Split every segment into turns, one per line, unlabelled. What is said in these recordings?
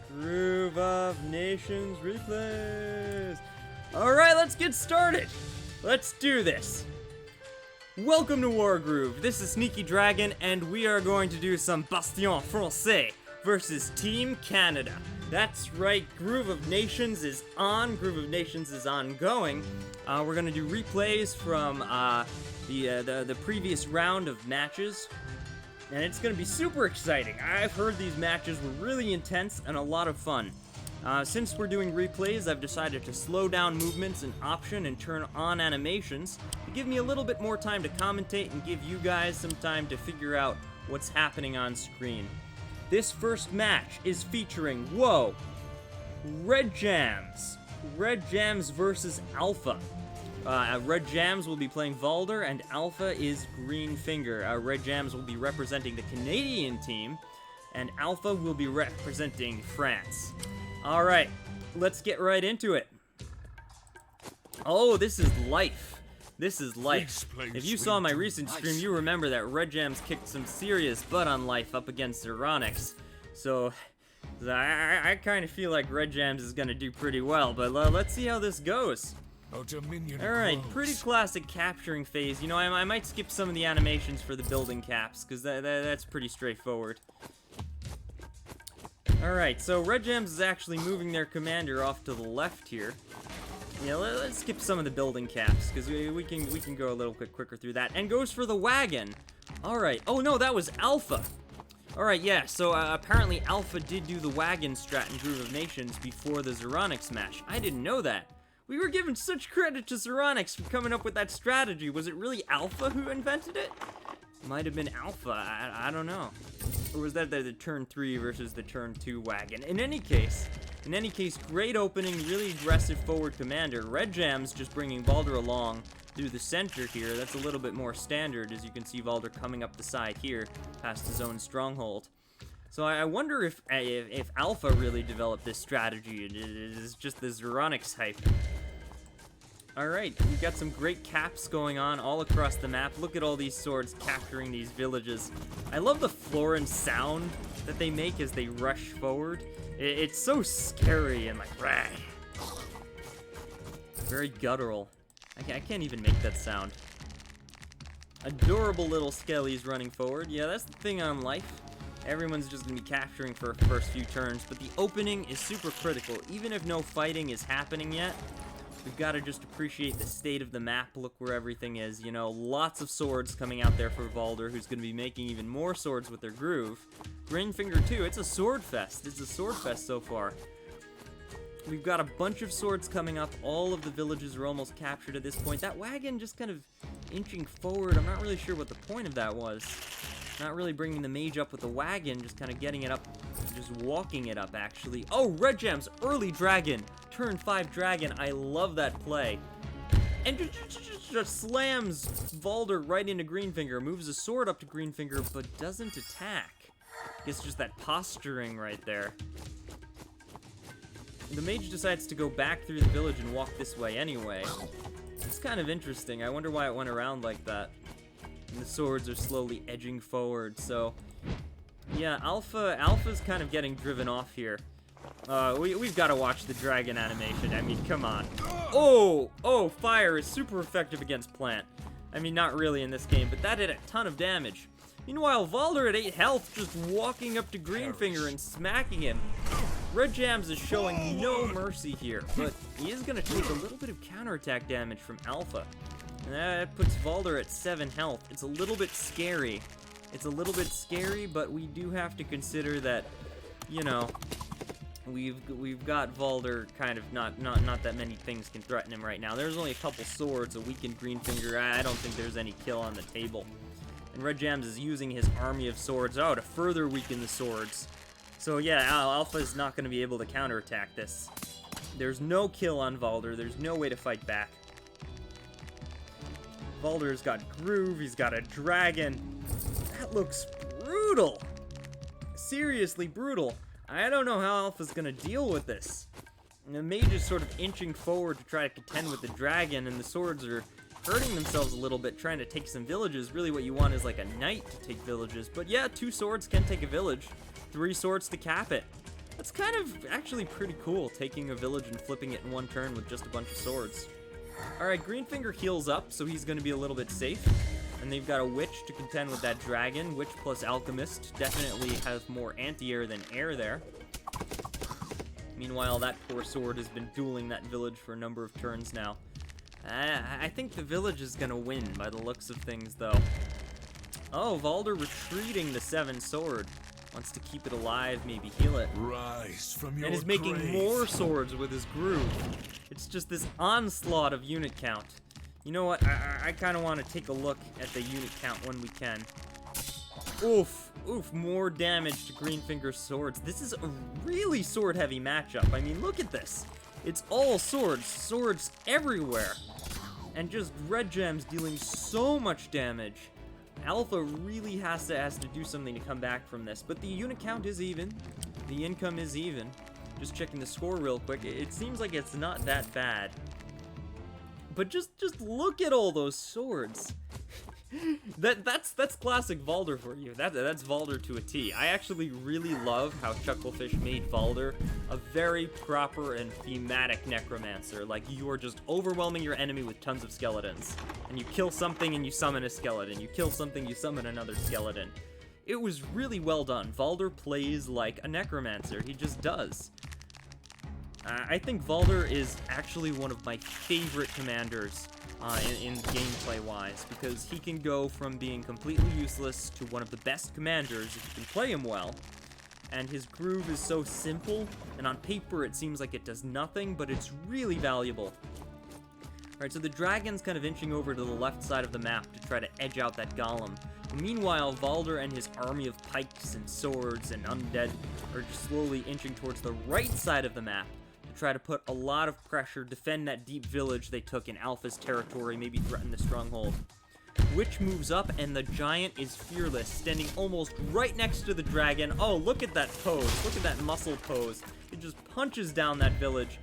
Groove of Nations replays. Alright, let's get started. Let's do this. Welcome to Wargroove. This is Sneaky Dragon, and we are going to do some Bastion Français versus Team Canada. That's right, Groove of Nations is on. Groove of Nations is ongoing. We're going to do replays from the previous round of matches. And it's going to be super exciting. I've heard these matches were really intense and a lot of fun. Since we're doing replays, I've decided to slow down movements and option and turn on animations to give me a little bit more time to commentate and give you guys some time to figure out what's happening on screen. This first match is featuring, Red Jams. Red Jams versus Alpha. Red Jams will be playing Valder, and Alpha is Greenfinger. Red Jams will be representing the Canadian team, and Alpha will be representing France. Alright, let's get right into it. Oh, this is life. This is life. If you saw my recent stream, you remember that Red Jams kicked some serious butt on life up against Zeronics. So, I kind of feel like Red Jams is going to do pretty well, but let's see how this goes. Alright, pretty classic capturing phase. You know, I might skip some of the animations for the building caps, because that's pretty straightforward. Alright, so Red Jams is actually moving their commander off to the left here. Yeah, let's skip some of the building caps, because we can go a little bit quicker through that. And goes for the wagon. Alright, oh no, that was Alpha. Alright, yeah, so apparently Alpha did do the wagon strat in Groove of Nations before the Zeronics match. I didn't know that. We were given such credit to Zeronics for coming up with that strategy. Was it really Alpha who invented it? Might have been Alpha, I don't know. Or was that the turn 3 versus the turn 2 wagon? In any case, great opening, really aggressive forward commander. Red Jams just bringing Valder along through the center here. That's a little bit more standard, as you can see Valder coming up the side here, past his own stronghold. So I wonder if Alpha really developed this strategy. It is just the Zeronics hype. Alright, we've got some great caps going on all across the map. Look at all these swords capturing these villages. I love the Florin sound that they make as they rush forward. It's so scary and like, rah. Very guttural. I can't even make that sound. Adorable little skellies running forward. Yeah, that's the thing on life. Everyone's just going to be capturing for the first few turns, but the opening is super critical. Even if no fighting is happening yet, we've got to just appreciate the state of the map. Look where everything is, you know, lots of swords coming out there for Valder, who's going to be making even more swords with their groove. Greenfinger too, it's a sword fest. It's a sword fest so far. We've got a bunch of swords coming up. All of the villages are almost captured at this point. That wagon just kind of inching forward. I'm not really sure what the point of that was. Not really bringing the mage up with the wagon, just kind of getting it up, just walking it up, actually. Oh, Red Gems, early dragon, turn 5 dragon. I love that play. And just slams Valder right into Greenfinger, moves a sword up to Greenfinger, but doesn't attack. It's just that posturing right there. The mage decides to go back through the village and walk this way anyway. It's kind of interesting. I wonder why it went around like that. And the swords are slowly edging forward, so yeah, Alpha's kind of getting driven off here. We've got to watch the dragon animation. I mean, come on. Oh, fire is super effective against plant. I mean, not really in this game, but that did a ton of damage. Meanwhile, Valder at 8 health just walking up to Greenfinger and smacking him. Red Jams is showing no mercy here, but he is going to take a little bit of counterattack damage from Alpha. And that puts Valder at 7 health. It's a little bit scary. But we do have to consider that, you know, we've got Valder kind of not that many things can threaten him right now. There's only a couple swords, a weakened Greenfinger. I don't think there's any kill on the table. And Red Jams is using his army of swords, to further weaken the swords. So yeah, Alpha is not going to be able to counterattack this. There's no kill on Valder. There's no way to fight back. Valder's got groove, he's got a dragon. That looks brutal. Seriously brutal. I don't know how Alpha's gonna deal with this. And the mage is sort of inching forward to try to contend with the dragon, and the swords are hurting themselves a little bit trying to take some villages. Really what you want is like a knight to take villages. But yeah, 2 swords can take a village. 3 swords to cap it. That's kind of actually pretty cool, taking a village and flipping it in 1 turn with just a bunch of swords. Alright, Greenfinger heals up, so he's going to be a little bit safe. And they've got a Witch to contend with that Dragon. Witch plus Alchemist definitely has more anti-air than air there. Meanwhile, that poor sword has been dueling that village for a number of turns now. I think the village is going to win by the looks of things, though. Oh, Valder retreating the 7 sword. Wants to keep it alive, maybe heal it.
Rise from your
and is making
grave.
more swords with his groove. It's just this onslaught of unit count. You know what? I kind of want to take a look at the unit count when we can. Oof. Oof. More damage to Greenfinger's swords. This is a really sword-heavy matchup. I mean, look at this. It's all swords. Swords everywhere. And just red gems dealing so much damage. Alpha really has to do something to come back from this. But the unit count is even. The income is even. Just checking the score real quick. It seems like it's not that bad. But just look at all those swords. That's classic Valder for you. That's Valder to a T. I actually really love how Chucklefish made Valder a very proper and thematic necromancer. Like, you are just overwhelming your enemy with tons of skeletons. And you kill something and you summon a skeleton. You kill something, you summon another skeleton. It was really well done. Valder plays like a necromancer. He just does. I think Valder is actually one of my favorite commanders in gameplay-wise, because he can go from being completely useless to one of the best commanders if you can play him well. And his groove is so simple, and on paper it seems like it does nothing, but it's really valuable. Alright, so the dragon's kind of inching over to the left side of the map to try to edge out that golem. Meanwhile, Valder and his army of pikes and swords and undead are just slowly inching towards the right side of the map to try to put a lot of pressure, defend that deep village they took in Alpha's territory, maybe threaten the stronghold. Witch moves up, and the giant is fearless, standing almost right next to the dragon. Oh, look at that pose. Look at that muscle pose. It just punches down that village,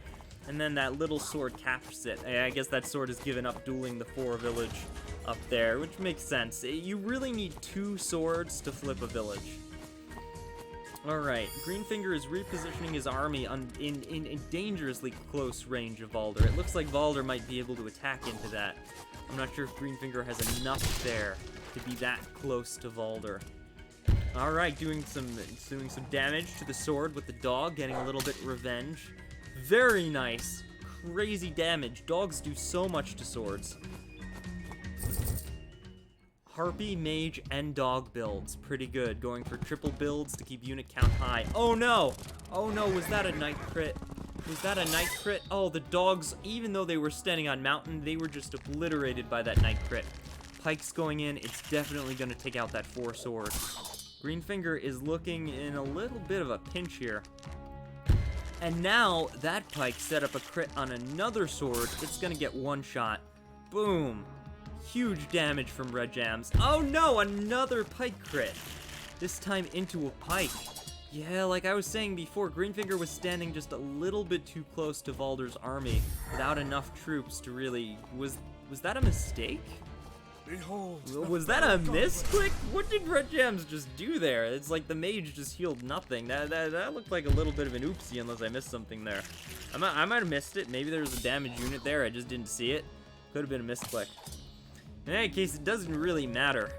and then that little sword captures it. I guess that sword has given up dueling the 4 village up there, which makes sense. You really need 2 swords to flip a village. Alright, Greenfinger is repositioning his army in dangerously close range of Valder. It looks like Valder might be able to attack into that. I'm not sure if Greenfinger has enough there to be that close to Valder. Alright, doing some damage to the sword with the dog, getting a little bit revenge. Very nice. Crazy damage. Dogs do so much to swords. Harpy, Mage, and Dog builds. Pretty good. Going for triple builds to keep unit count high. Oh no! Oh no, was that a night crit? Was that a night crit? Oh, the dogs, even though they were standing on mountain, they were just obliterated by that night crit. Pike's going in. It's definitely going to take out that 4 sword. Greenfinger is looking in a little bit of a pinch here. And now, that pike set up a crit on another sword. It's going to get 1 shot. Boom. Huge damage from red jams. Oh no, another pike crit. This time into a pike. Yeah, like I was saying before, Greenfinger was standing just a little bit too close to Valder's army without enough troops to really... Was that a mistake?
Behold,
Was that a misclick? What did red jams just do there? It's like the mage just healed nothing. That looked like a little bit of an oopsie unless I missed something there. I might have missed it. Maybe there was a damage unit there. I just didn't see it. Could have been a misclick. In any case, it doesn't really matter.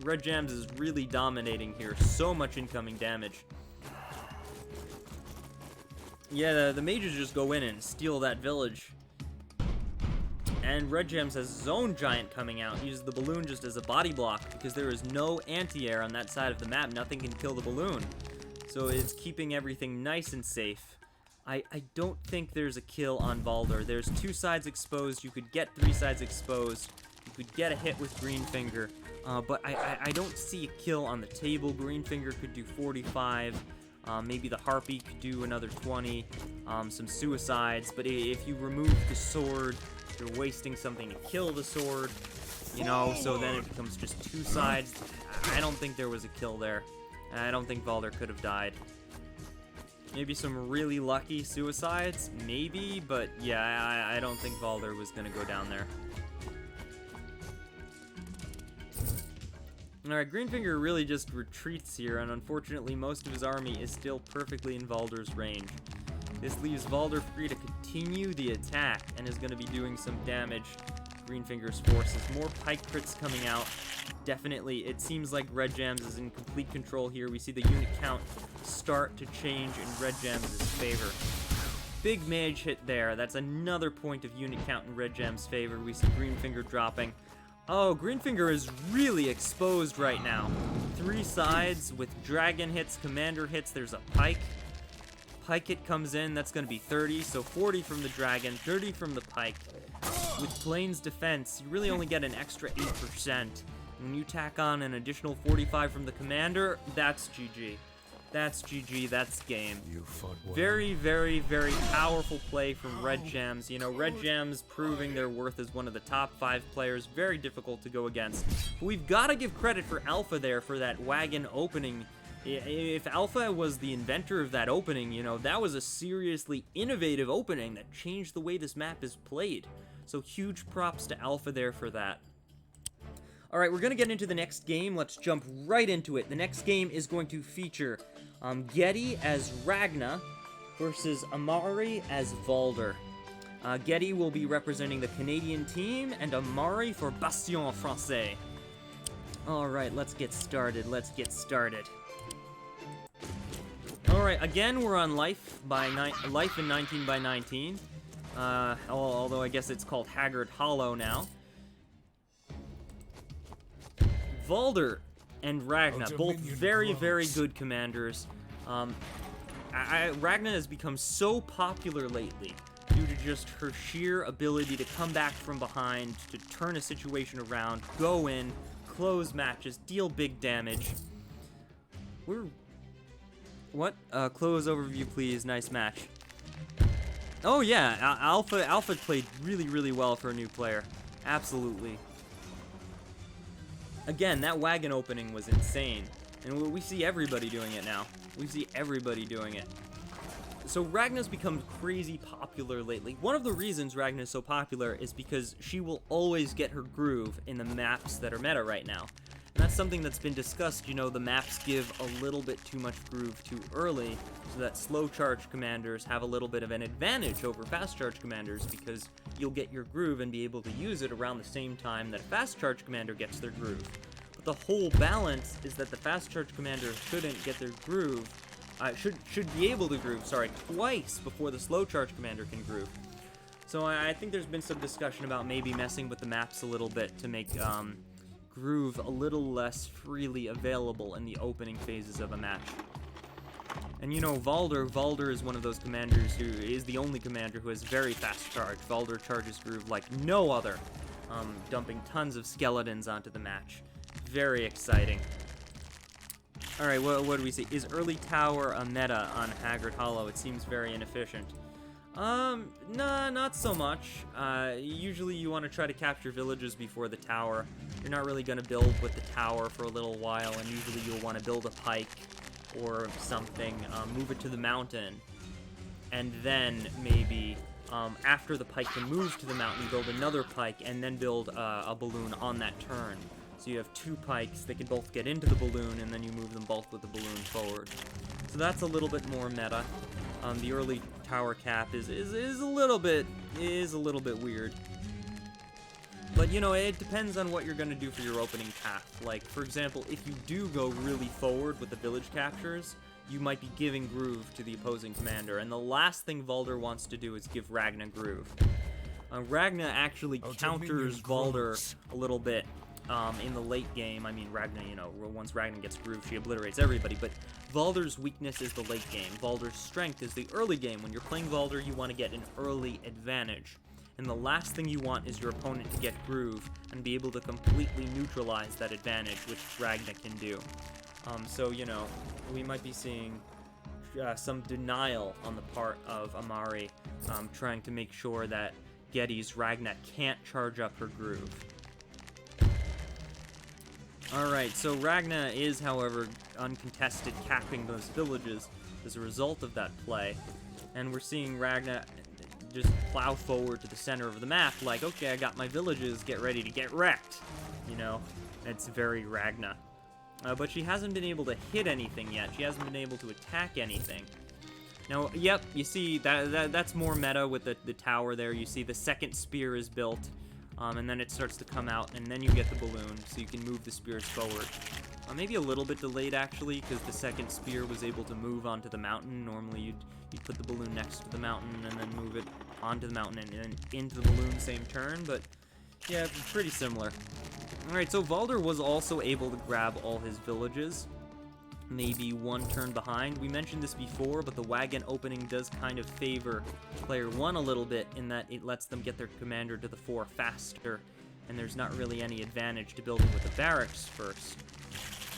Red Jams is really dominating here. So much incoming damage. Yeah, the mages just go in and steal that village. And Red Jams has his own giant coming out. He uses the balloon just as a body block because there is no anti-air on that side of the map. Nothing can kill the balloon. So it's keeping everything nice and safe. I don't think there's a kill on Valder. There's 2 sides exposed. You could get 3 sides exposed. You could get a hit with Greenfinger, but I don't see a kill on the table. Greenfinger could do 45, maybe the Harpy could do another 20, some suicides, but if you remove the sword, you're wasting something to kill the sword, you know, so then it becomes just 2 sides. I don't think there was a kill there. I don't think Valder could have died. Maybe some really lucky suicides, maybe, but yeah, I don't think Valder was going to go down there. Alright, Greenfinger really just retreats here, and unfortunately most of his army is still perfectly in Valder's range. This leaves Valder free to continue the attack, and is going to be doing some damage to Greenfinger's forces. More pike crits coming out. Definitely, it seems like Red Jams is in complete control here. We see the unit count start to change in Red Jams' favor. Big mage hit there. That's another point of unit count in Red Jam's favor. We see Greenfinger dropping. Oh, Greenfinger is really exposed right now. 3 sides with dragon hits, commander hits. There's a pike. Pike hit comes in. That's going to be 30. So 40 from the dragon, 30 from the pike. With Plains defense, you really only get an extra 8%. When you tack on an additional 45 from the commander, that's GG. That's GG, that's game.
You fought well.
Very, very, very powerful play from Red Jams. You know, Red Jams proving their worth as one of the top 5 players. Very difficult to go against. But we've got to give credit for Alpha there for that wagon opening. If Alpha was the inventor of that opening, you know, that was a seriously innovative opening that changed the way this map is played. So huge props to Alpha there for that. Alright, we're going to get into the next game. Let's jump right into it. The next game is going to feature Ghetti as Ragna versus Amaury as Valder. Ghetti will be representing the Canadian team, and Amaury for Bastion Français. Alright, let's get started. Alright, again, we're on Life in 19 by 19. Although I guess it's called Haggard Hollow now. Valder and Ragna, both very, very good commanders. Ragna has become so popular lately due to just her sheer ability to come back from behind, to turn a situation around, go in, close matches, deal big damage. Close overview, please. Nice match. Oh yeah, Alpha played really, really well for a new player. Absolutely. Again, that wagon opening was insane, and we see everybody doing it now. So Ragna's become crazy popular lately. One of the reasons Ragna is so popular is because she will always get her groove in the maps that are meta right now. And that's something that's been discussed. You know, the maps give a little bit too much groove too early, so that slow charge commanders have a little bit of an advantage over fast charge commanders, because you'll get your groove and be able to use it around the same time that a fast charge commander gets their groove. But the whole balance is that the fast charge commander shouldn't get their groove, should be able to groove, twice before the slow charge commander can groove. So I think there's been some discussion about maybe messing with the maps a little bit to make groove a little less freely available in the opening phases of a match. And you know, Valder is one of those commanders who is the only commander who has very fast charge. Valder charges groove like no other, dumping tons of skeletons onto the match. Very exciting. Alright, what do we see? Is early tower a meta on Haggard Hollow? It seems very inefficient. Nah, not so much. Usually you want to try to capture villages before the tower. You're not really going to build with the tower for a little while, and usually you'll want to build a pike or something, move it to the mountain, and then maybe after the pike can move to the mountain, build another pike, and then build a balloon on that turn. So you have 2 pikes, they can both get into the balloon, and then you move them both with the balloon forward. So that's a little bit more meta. The early tower cap is a little bit weird. But you know, it depends on what you're gonna do for your opening path. Like, for example, if you do go really forward with the village captures, you might be giving groove to the opposing commander, and the last thing Valder wants to do is give Ragna groove. Ragna actually counters Valder a little bit in the late game. I mean, Ragna, you know, once Ragna gets groove, she obliterates everybody, but Valder's weakness is the late game. Valder's strength is the early game. When you're playing Valder, you want to get an early advantage. And the last thing you want is your opponent to get groove and be able to completely neutralize that advantage, which Ragna can do. So, you know, we might be seeing some denial on the part of Amaury, trying to make sure that Ghetti's Ragna can't charge up her groove. Alright, so Ragna is, however, uncontested capping those villages as a result of that play. And we're seeing Ragna just plow forward to the center of the map like, okay, I got my villages, get ready to get wrecked. You know, it's very Ragna. but she hasn't been able to hit anything yet. She hasn't been able to attack anything. Now, yep, you see, that's more meta with the tower there. You see the second spear is built, and then it starts to come out, and then you get the balloon, so you can move the spears forward. Maybe a little bit delayed, actually, because the second spear was able to move onto the mountain. Normally, you'd put the balloon next to the mountain, and then move it onto the mountain and then into the balloon same turn, but yeah, pretty similar. Alright, so Valder was also able to grab all his villages, maybe one turn behind. We mentioned this before, but the wagon opening does kind of favor player 1 a little bit in that it lets them get their commander to the fore faster, and there's not really any advantage to building with the barracks first.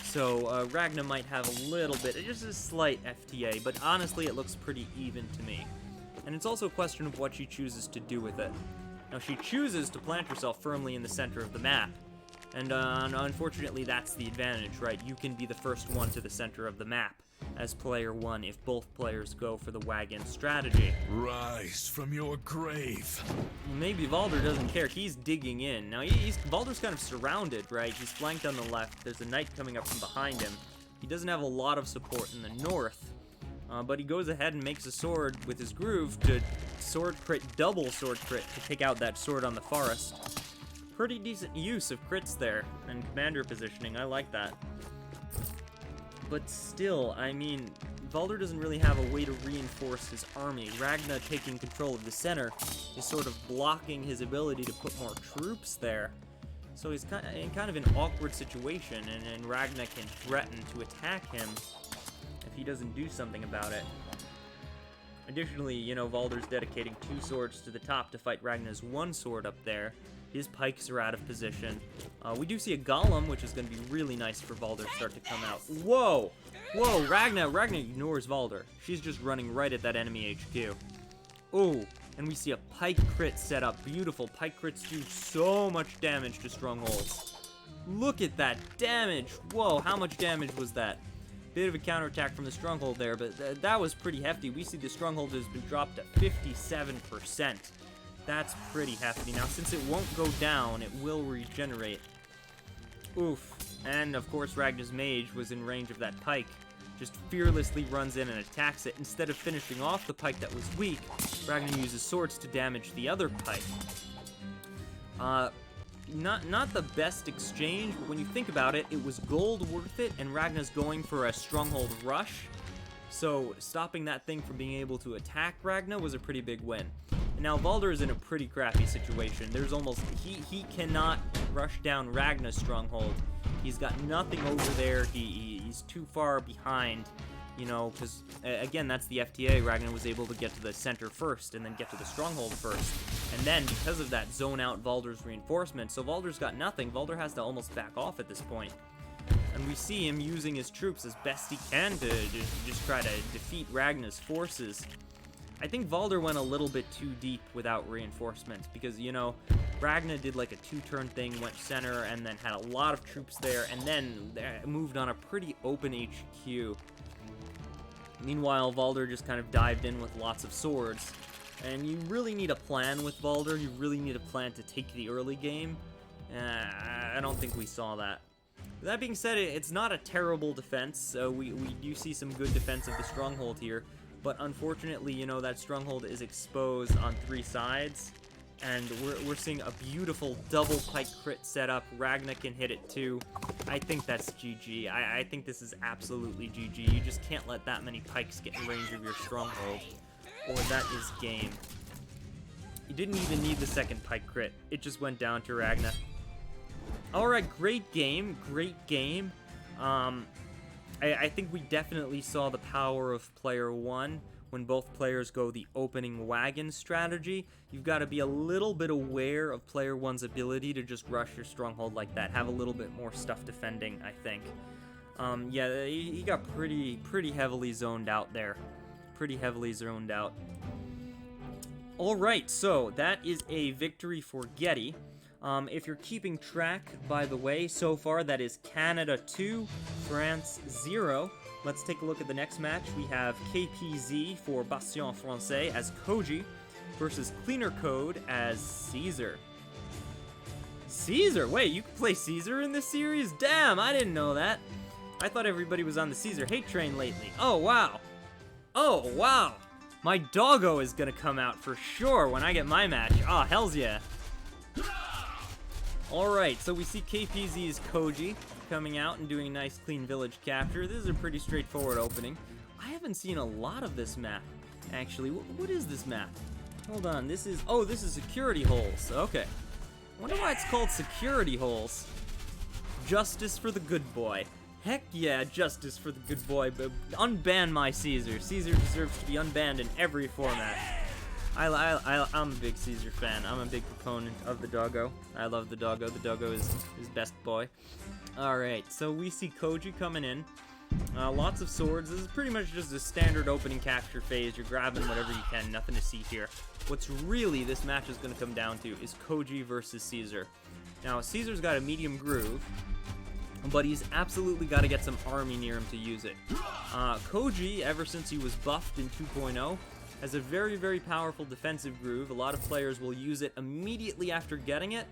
So Ragna might have a little bit, just a slight FTA, but honestly it looks pretty even to me. And it's also a question of what she chooses to do with it. Now she chooses to plant herself firmly in the center of the map, and unfortunately that's the advantage, right? You can be the first one to the center of the map as player 1 if both players go for the wagon strategy.
Rise from your grave.
Maybe Valder doesn't care. He's digging in. Now, Valder's kind of surrounded, right? He's flanked on the left. There's a knight coming up from behind him. He doesn't have a lot of support in the north, but he goes ahead and makes a sword with his groove to sword crit, double sword crit, to take out that sword on the forest. Pretty decent use of crits there, and commander positioning. I like that. But still, I mean, Valder doesn't really have a way to reinforce his army. Ragna taking control of the center is sort of blocking his ability to put more troops there. So he's kind of an awkward situation, and Ragna can threaten to attack him if he doesn't do something about it. Additionally, you know, Valder's dedicating 2 swords to the top to fight Ragna's 1 sword up there. His pikes are out of position. We do see a golem, which is going to be really nice for Valder to start to come out. Whoa! Whoa, Ragna ignores Valder. She's just running right at that enemy HQ. Oh, and we see a pike crit set up. Beautiful. Pike crits do so much damage to strongholds. Look at that damage. Whoa, how much damage was that? Bit of a counterattack from the stronghold there, but that was pretty hefty. We see the stronghold has been dropped to 57%. That's pretty hefty. Now, since it won't go down, it will regenerate. Oof. And, of course, Ragna's mage was in range of that pike. Just fearlessly runs in and attacks it. Instead of finishing off the pike that was weak, Ragna uses swords to damage the other pike. Not the best exchange, but when you think about it, it was gold worth it, and Ragna's going for a stronghold rush. So, stopping that thing from being able to attack Ragna was a pretty big win. Now, Valder is in a pretty crappy situation. There's almost... He cannot rush down Ragna's stronghold. He's got nothing over there. He's too far behind, you know, because, again, that's the FTA. Ragna was able to get to the center first and then get to the stronghold first. And then, because of that, zone out Valder's reinforcement. So Valder's got nothing. Valder has to almost back off at this point. And we see him using his troops as best he can to just try to defeat Ragna's forces. I think Valder went a little bit too deep without reinforcements because, you know, Ragna did like a 2-turn thing, went center, and then had a lot of troops there, and then moved on a pretty open HQ. Meanwhile, Valder just kind of dived in with lots of swords. And you really need a plan with Valder. You really need a plan to take the early game. I don't think we saw that. That being said, it's not a terrible defense. We do see some good defense of the stronghold here. But unfortunately, you know, that stronghold is exposed on 3 sides. And we're seeing a beautiful double pike crit setup. Ragna can hit it too. I think that's GG. I think this is absolutely GG. You just can't let that many pikes get in range of your stronghold, or that is game. You didn't even need the second pike crit. It just went down to Ragna. Alright, great game. Great game. I think we definitely saw the power of player 1 when both players go the opening wagon strategy. You've got to be a little bit aware of player 1's ability to just rush your stronghold like that. Have a little bit more stuff defending, I think. Yeah, he got pretty heavily zoned out there. Pretty heavily zoned out. Alright, so that is a victory for Ghetti. If you're keeping track, by the way, so far that is Canada 2, France 0. Let's take a look at the next match. We have KPZ for Bastion Francais as Koji versus Cleaner Code as Caesar. Caesar? Wait, you can play Caesar in this series? Damn, I didn't know that. I thought everybody was on the Caesar hate train lately. Oh, wow. Oh, wow. My doggo is gonna come out for sure when I get my match. Ah, hells yeah. Alright, so we see KPZ's Koji coming out and doing a nice clean village capture. This is a pretty straightforward opening. I haven't seen a lot of this map, actually. What is this map? Hold on, this is security holes. Okay. I wonder why it's called security holes. Justice for the good boy. Heck yeah, justice for the good boy, but unban my Caesar. Caesar deserves to be unbanned in every format. I'm a big Caesar fan. I'm a big proponent of the doggo. I love the doggo. The doggo is his best boy. Alright, so we see Koji coming in. Lots of swords. This is pretty much just a standard opening capture phase. You're grabbing whatever you can. Nothing to see here. What's really this match is going to come down to is Koji versus Caesar. Now, Caesar's got a medium groove, but he's absolutely got to get some army near him to use it. Koji, ever since he was buffed in 2.0, has a very, very powerful defensive groove. A lot of players will use it immediately after getting it,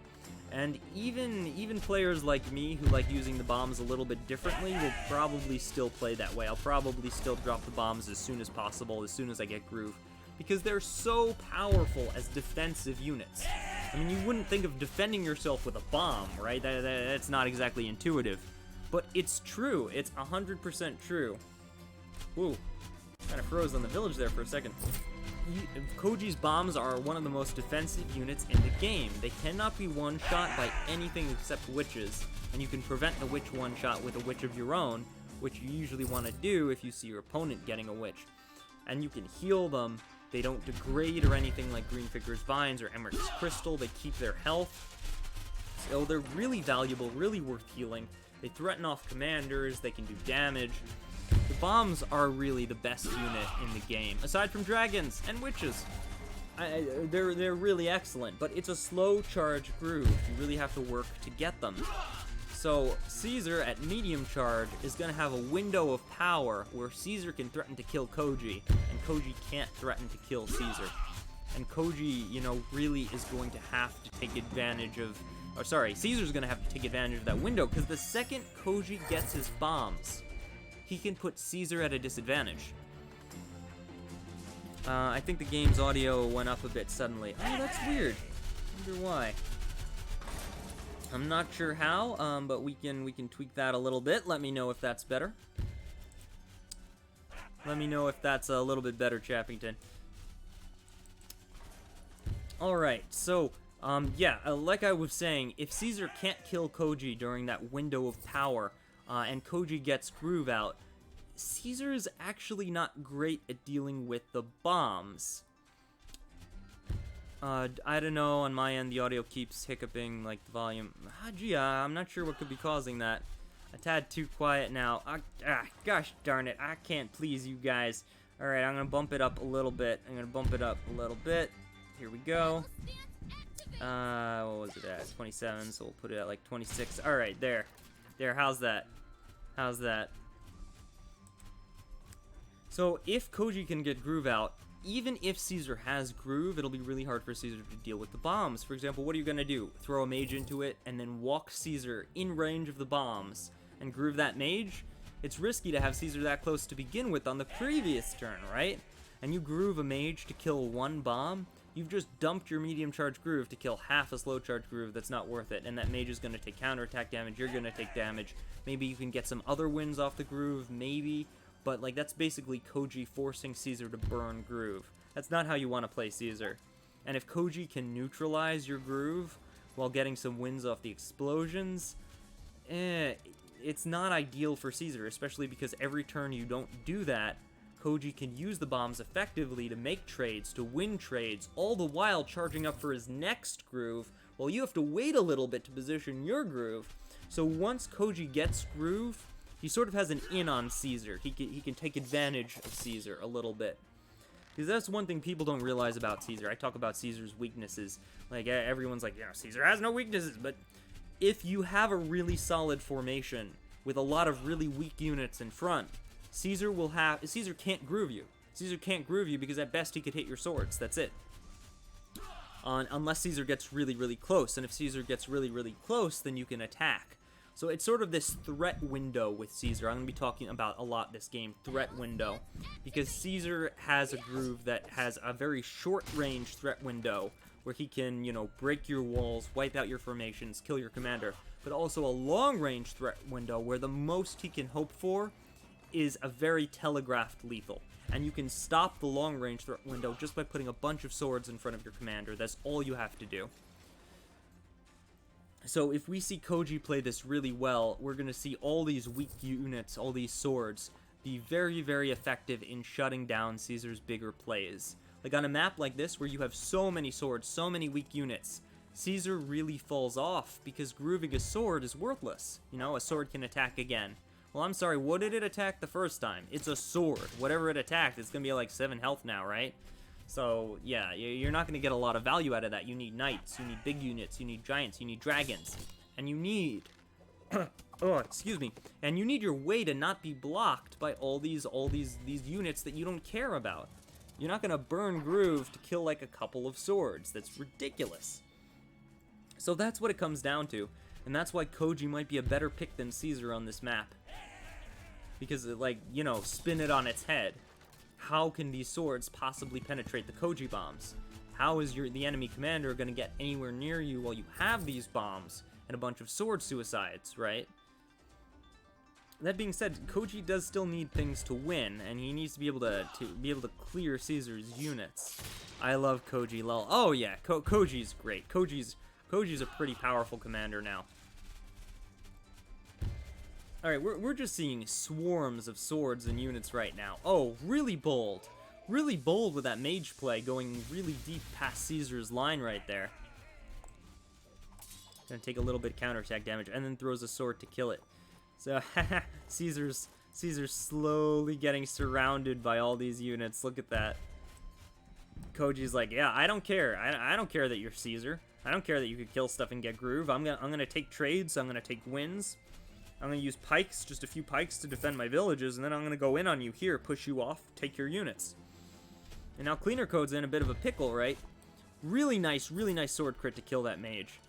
and even players like me who like using the bombs a little bit differently will probably still play that way. I'll probably still drop the bombs as soon as possible, as soon as I get groove, because they're so powerful as defensive units. I mean, you wouldn't think of defending yourself with a bomb, right? That's not exactly intuitive, but it's true. It's 100% true. Whoa. Kind of froze on the village there for a second. Koji's bombs are one of the most defensive units in the game. They cannot be one-shot by anything except witches, and you can prevent the witch one-shot with a witch of your own, which you usually want to do if you see your opponent getting a witch. And you can heal them. They don't degrade or anything like Green Figure's Vines or Emmerich Crystal. They keep their health. So they're really valuable, really worth healing. They threaten off commanders. They can do damage. The bombs are really the best unit in the game, aside from dragons and witches. They're really excellent, but it's a slow charge groove. You really have to work to get them. So Caesar at medium charge is going to have a window of power where Caesar can threaten to kill Koji, and Koji can't threaten to kill Caesar. And Koji, you know, really is going to have to take advantage of... Or sorry, Caesar's going to have to take advantage of that window, because the second Koji gets his bombs, he can put Caesar at a disadvantage. I think the game's audio went up a bit suddenly. Oh, that's weird. I wonder why. I'm not sure how, but we can tweak that a little bit. Let me know if that's better. Let me know if that's a little bit better, Chappington. Alright, so, yeah, like I was saying, if Caesar can't kill Koji during that window of power, and Koji gets groove out, Caesar is actually not great at dealing with the bombs. I don't know, on my end the audio keeps hiccuping, like the volume. Gee, I'm not sure what could be causing that. A tad too quiet now. Gosh darn it, I can't please you guys. Alright, I'm gonna bump it up a little bit. Here we go. What was it at? 27, so we'll put it at like 26. Alright, there. How's that? So, if Koji can get groove out, even if Caesar has groove, it'll be really hard for Caesar to deal with the bombs. For example, what are you gonna do? Throw a mage into it, and then walk Caesar in range of the bombs, and groove that mage? It's risky to have Caesar that close to begin with on the previous turn, right? And you groove a mage to kill one bomb, you've just dumped your medium charge groove to kill half a slow charge groove. That's not worth it, and that mage is gonna take counterattack damage, you're gonna take damage. Maybe you can get some other wins off the groove, maybe. But, like, that's basically Koji forcing Caesar to burn groove. That's not how you want to play Caesar. And if Koji can neutralize your groove while getting some wins off the explosions, it's not ideal for Caesar, especially because every turn you don't do that, Koji can use the bombs effectively to make trades, to win trades, all the while charging up for his next groove, while you have to wait a little bit to position your groove. So once Koji gets groove, he sort of has an in on Caesar. He can take advantage of Caesar a little bit. Because that's one thing people don't realize about Caesar. I talk about Caesar's weaknesses. Like, everyone's like, yeah, Caesar has no weaknesses. But if you have a really solid formation with a lot of really weak units in front, Caesar can't groove you. Caesar can't groove you because at best he could hit your swords. That's it. Unless Caesar gets really, really close. And if Caesar gets really, really close, then you can attack. So it's sort of this threat window with Caesar. I'm going to be talking about a lot this game, threat window, because Caesar has a groove that has a very short-range threat window where he can, you know, break your walls, wipe out your formations, kill your commander, but also a long-range threat window where the most he can hope for is a very telegraphed lethal. And you can stop the long-range threat window just by putting a bunch of swords in front of your commander. That's all you have to do. So if we see Koji play this really well, we're going to see all these weak units, all these swords, be very, very effective in shutting down Caesar's bigger plays. Like on a map like this where you have so many swords, so many weak units, Caesar really falls off because grooving a sword is worthless. You know, a sword can attack again. Well, I'm sorry, what did it attack the first time? It's a sword. Whatever it attacked, it's going to be like 7 health now, right? So, yeah, you're not going to get a lot of value out of that. You need knights, you need big units, you need giants, you need dragons, and you need... oh, excuse me. And you need your way to not be blocked by all these units that you don't care about. You're not going to burn groove to kill like a couple of swords. That's ridiculous. So that's what it comes down to. And that's why Koji might be a better pick than Caesar on this map. Because, like, you know, spin it on its head. How can these swords possibly penetrate the Koji bombs? How is the enemy commander going to get anywhere near you while you have these bombs and a bunch of sword suicides, right? That being said, Koji does still need things to win, and he needs to be able to clear Caesar's units. I love Koji, lol. Oh yeah, Koji's great. Koji's a pretty powerful commander now. Alright, we're just seeing swarms of swords and units right now. Oh, really bold. Really bold with that mage play, going really deep past Caesar's line right there. Gonna take a little bit of counterattack damage, and then throws a sword to kill it. So, Caesar's slowly getting surrounded by all these units. Look at that. Koji's like, yeah, I don't care. I don't care that you're Caesar. I don't care that you could kill stuff and get groove. I'm gonna take trades. I'm gonna take wins. I'm gonna use pikes, just a few pikes to defend my villages, and then I'm gonna go in on you here, push you off, take your units. And now Cleaner Code's in a bit of a pickle, right? Really nice sword crit to kill that mage.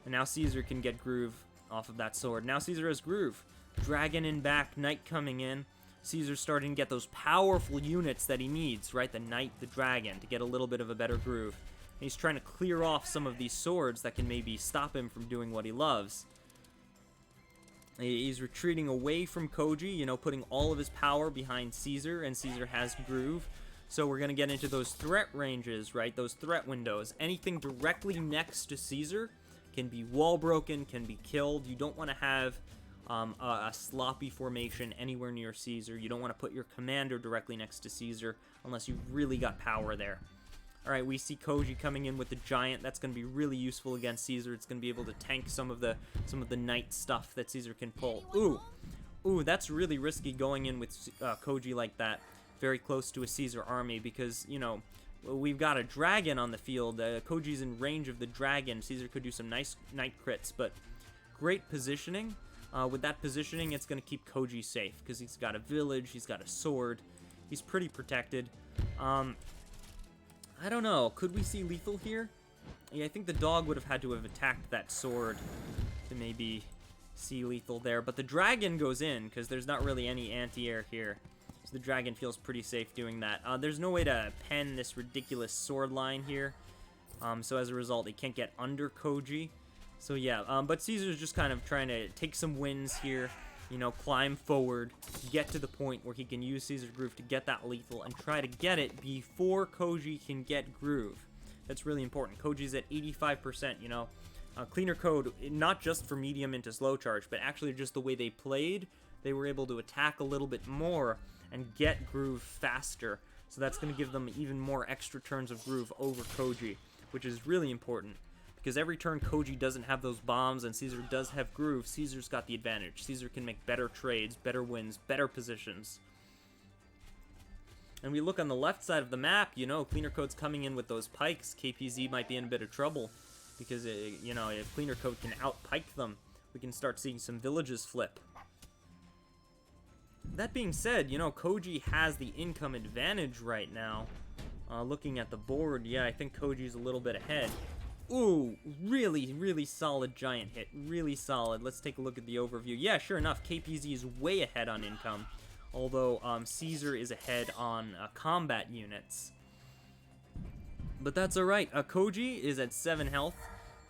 And now Caesar can get groove off of that sword. Now Caesar has groove. Dragon in back, knight coming in. Caesar's starting to get those powerful units that he needs, right? The knight, the dragon, to get a little bit of a better groove. And he's trying to clear off some of these swords that can maybe stop him from doing what he loves. He's retreating away from Koji, you know, putting all of his power behind Caesar, and Caesar has groove. So we're going to get into those threat ranges, right? Those threat windows. Anything directly next to Caesar can be wall broken, can be killed. You don't want to have a sloppy formation anywhere near Caesar. You don't want to put your commander directly next to Caesar unless you've really got power there. Alright, we see Koji coming in with the giant. That's going to be really useful against Caesar. It's going to be able to tank some of the knight stuff that Caesar can pull. Ooh, that's really risky going in with Koji like that, very close to a Caesar army, because, you know, we've got a dragon on the field. Koji's in range of the dragon. Caesar could do some nice knight crits, but great positioning. With that positioning, it's going to keep Koji safe, because he's got a village, he's got a sword, he's pretty protected. I don't know, could we see lethal here? Yeah, I think the dog would have had to have attacked that sword to maybe see lethal there, but the dragon goes in, because there's not really any anti-air here. So the dragon feels pretty safe doing that. There's no way to pen this ridiculous sword line here, so as a result, it can't get under Koji. So yeah, but Caesar's just kind of trying to take some wins here, you know, climb forward, get to the point where he can use Caesar's groove to get that lethal, and try to get it before Koji can get groove. That's really important. Koji's at 85%, you know. Cleaner Code, not just for medium into slow charge, but actually just the way they played, they were able to attack a little bit more and get groove faster. So that's going to give them even more extra turns of groove over Koji, which is really important. Because every turn Koji doesn't have those bombs and Caesar does have groove, Caesar's got the advantage. Caesar can make better trades, better wins, better positions. And we look on the left side of the map, you know, Cleaner Code's coming in with those pikes. KPZ might be in a bit of trouble. Because, you know, if Cleaner Code can outpike them, we can start seeing some villages flip. That being said, you know, Koji has the income advantage right now. Looking at the board, yeah, I think Koji's a little bit ahead. Ooh, really, really solid giant hit. Really solid. Let's take a look at the overview. Yeah, sure enough, KPZ is way ahead on income. Although, Caesar is ahead on combat units. But that's alright. Koji is at 7 health,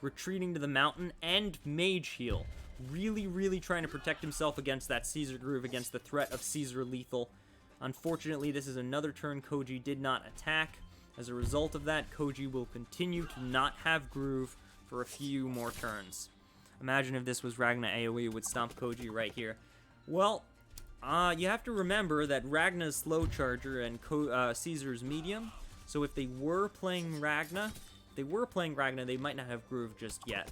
retreating to the mountain, and Mage Heal. Really, really trying to protect himself against that Caesar groove, against the threat of Caesar lethal. Unfortunately, this is another turn Koji did not attack. As a result of that, Koji will continue to not have groove for a few more turns. Imagine if this was Ragna AoE would stomp Koji right here. Well, you have to remember that Ragna's slow charger and Caesar's medium. So if they were playing Ragna, they might not have groove just yet.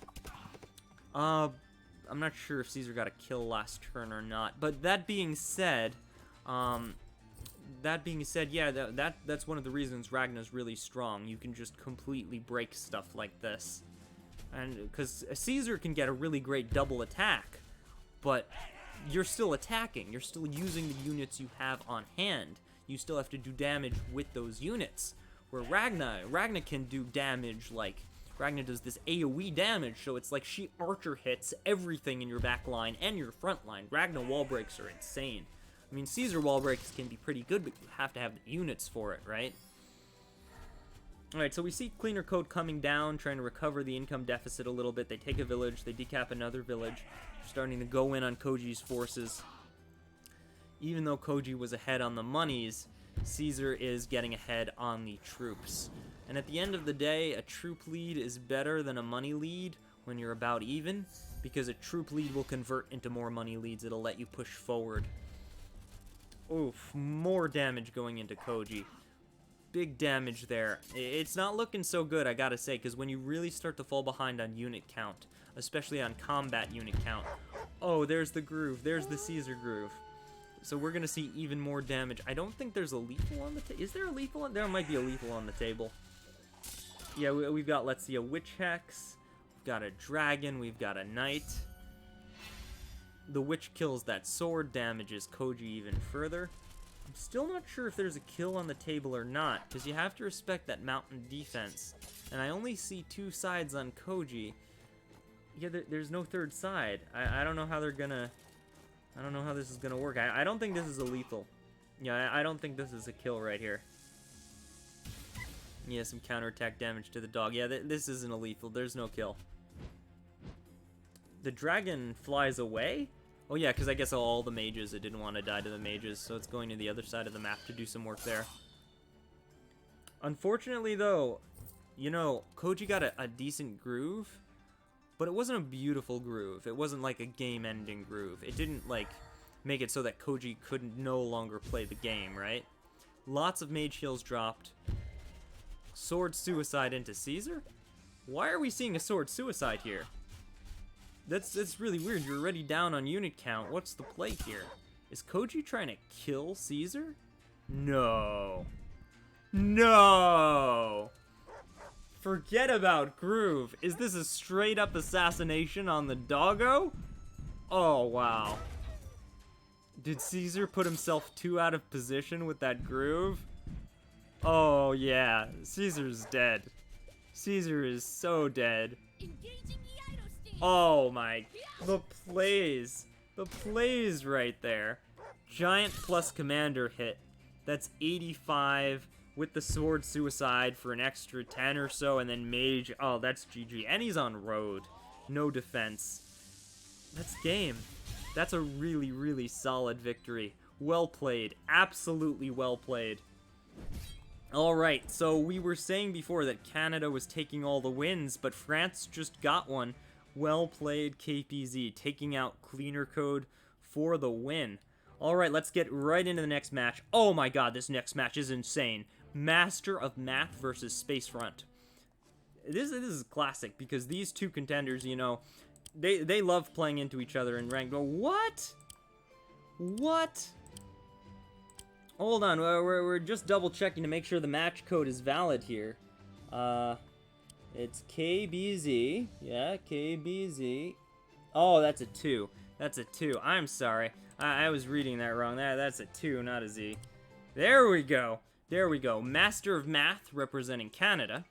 I'm not sure if Caesar got a kill last turn or not. But that being said, yeah, that's one of the reasons Ragna's really strong. You can just completely break stuff like this. And because Caesar can get a really great double attack, but you're still attacking. You're still using the units you have on hand. You still have to do damage with those units. Where Ragna can do damage like, Ragna does this AoE damage, so it's like she archer hits everything in your back line and your front line. Ragna wall breaks are insane. I mean, Caesar wall breaks can be pretty good, but you have to have the units for it, right? Alright, so we see Cleaner Code coming down, trying to recover the income deficit a little bit. They take a village, they decap another village, starting to go in on Koji's forces. Even though Koji was ahead on the monies, Caesar is getting ahead on the troops. And at the end of the day, a troop lead is better than a money lead when you're about even, because a troop lead will convert into more money leads. It'll let you push forward. Oof, more damage going into Koji. Big damage there. It's not looking so good, I gotta say, because when you really start to fall behind on unit count, especially on combat unit count, oh, there's the groove. There's the Caesar groove. So we're gonna see even more damage. I don't think there's a lethal on the table. Is there a lethal on? There might be a lethal on the table. Yeah, we've got, let's see, a witch hex. We've got a dragon. We've got a knight. The witch kills that sword, damages Koji even further. I'm still not sure if there's a kill on the table or not, because you have to respect that mountain defense. And I only see 2 sides on Koji. Yeah, there's no third side. I don't know how they're gonna... I don't know how this is gonna work. I don't think this is a lethal. Yeah, I don't think this is a kill right here. Yeah, some counterattack damage to the dog. Yeah, this isn't a lethal. There's no kill. The dragon flies away? Oh yeah, because I guess all the mages, it didn't want to die to the mages, so it's going to the other side of the map to do some work there. Unfortunately, though, you know, Koji got a decent groove. But it wasn't a beautiful groove. It wasn't like a game-ending groove. It didn't, like, make it so that Koji couldn't no longer play the game, right? Lots of mage heals dropped. Sword suicide into Caesar? Why are we seeing a sword suicide here? That's really weird. You're already down on unit count. What's the play here? Is Koji trying to kill Caesar? No. No! Forget about groove. Is this a straight up assassination on the doggo? Oh, wow. Did Caesar put himself too out of position with that groove? Oh, yeah. Caesar's dead. Caesar is so dead. Oh, my. The plays. The plays right there. Giant plus commander hit. That's 85. With the sword suicide for an extra 10 or so, and then mage. Oh, that's GG. And he's on road. No defense. That's game. That's a really, really solid victory. Well played. Absolutely well played. Alright, so we were saying before that Canada was taking all the wins, but France just got one. Well played, KPZ. Taking out Cleaner Code for the win. Alright, let's get right into the next match. Oh my god, this next match is insane. Master of Math versus Spcefront. This is classic because these two contenders, you know, they love playing into each other in ranked. What? What? Hold on, we're just double checking to make sure the match code is valid here. It's KBZ. Yeah, KBZ. Oh, that's a 2. That's a 2. I'm sorry. I was reading that wrong. That's a 2, not a Z. There we go. There we go. Master of Math representing Canada.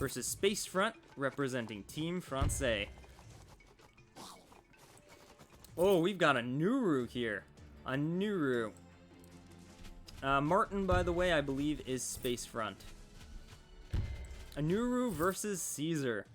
versus Spcefront, representing Team Francais. Oh, we've got a Nuru here. A Nuru. Martin, by the way, I believe is Spcefront. A Nuru versus Caesar.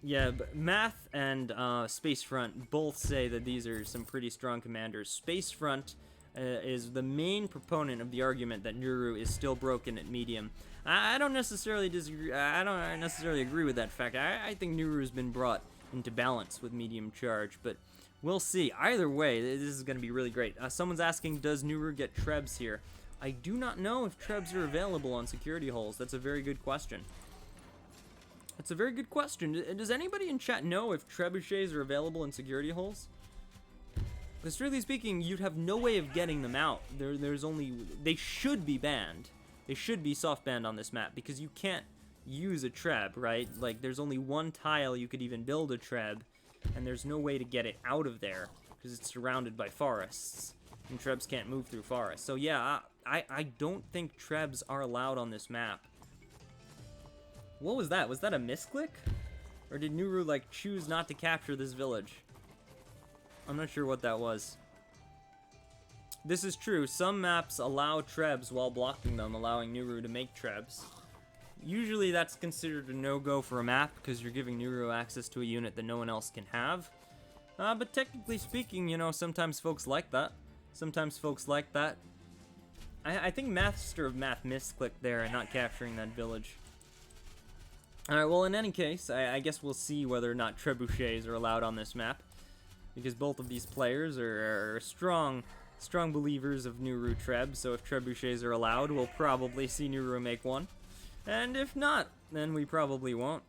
Yeah, but Math and Spcefront both say that these are some pretty strong commanders. Spcefront is the main proponent of the argument that Nuru is still broken at medium. I don't necessarily disagree. I don't necessarily agree with that fact. I think Nuru has been brought into balance with medium charge, but we'll see. Either way, this is going to be really great. Someone's asking, does Nuru get Trebs here? I do not know if Trebs are available on security holes. That's a very good question. That's a very good question. Does anybody in chat know if trebuchets are available in security holes? Because strictly speaking, you'd have no way of getting them out. There's only... They should be banned. They should be soft banned on this map, because you can't use a treb, right? Like, there's only one tile you could even build a treb, and there's no way to get it out of there, because it's surrounded by forests, and trebs can't move through forests. So yeah, I don't think trebs are allowed on this map. What was that? Was that a misclick? Or did Nuru, like, choose not to capture this village? I'm not sure what that was. This is true. Some maps allow trebs while blocking them, allowing Nuru to make trebs. Usually that's considered a no-go for a map, because you're giving Nuru access to a unit that no one else can have. But technically speaking, you know, sometimes folks like that. Sometimes folks like that. I think Master of Math misclicked there and not capturing that village. Alright, well, in any case, I guess we'll see whether or not trebuchets are allowed on this map, because both of these players are strong believers of Nuru Treb, so if trebuchets are allowed, we'll probably see Nuru make one. And if not, then we probably won't.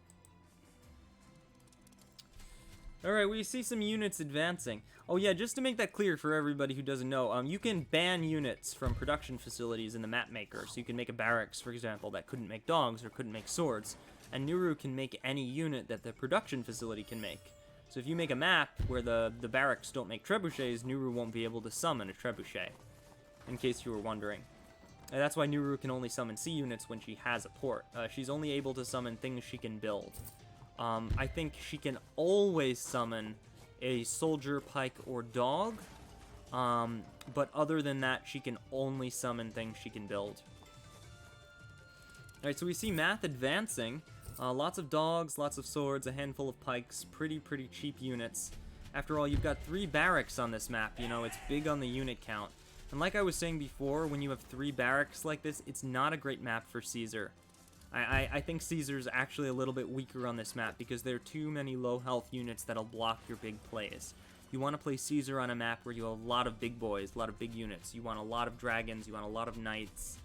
Alright, we see some units advancing. Oh yeah, just to make that clear for everybody who doesn't know, you can ban units from production facilities in the map maker. So you can make a barracks, for example, that couldn't make dogs or couldn't make swords. And Nuru can make any unit that the production facility can make. So if you make a map where the barracks don't make trebuchets, Nuru won't be able to summon a trebuchet. In case you were wondering. And that's why Nuru can only summon C units when she has a port. She's only able to summon things she can build. I think she can always summon a soldier, pike, or dog. But other than that, she can only summon things she can build. Alright, so we see Math advancing. Lots of dogs, lots of swords, a handful of pikes, pretty cheap units. After all, you've got 3 barracks on this map, you know, it's big on the unit count. And like I was saying before, when you have 3 barracks like this, it's not a great map for Caesar. I think Caesar's actually a little bit weaker on this map because there are too many low health units that'll block your big plays. You want to play Caesar on a map where you have a lot of big boys, a lot of big units. You want a lot of dragons, you want a lot of knights.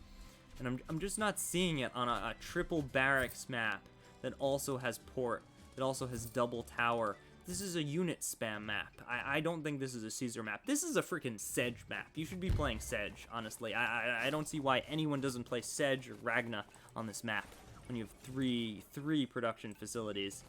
And I'm just not seeing it on a triple barracks map that also has port, that also has double tower. This is a unit spam map. I don't think this is a Caesar map. This is a freaking Sedge map. You should be playing Sedge, honestly. I don't see why anyone doesn't play Sedge or Ragna on this map when you have three production facilities.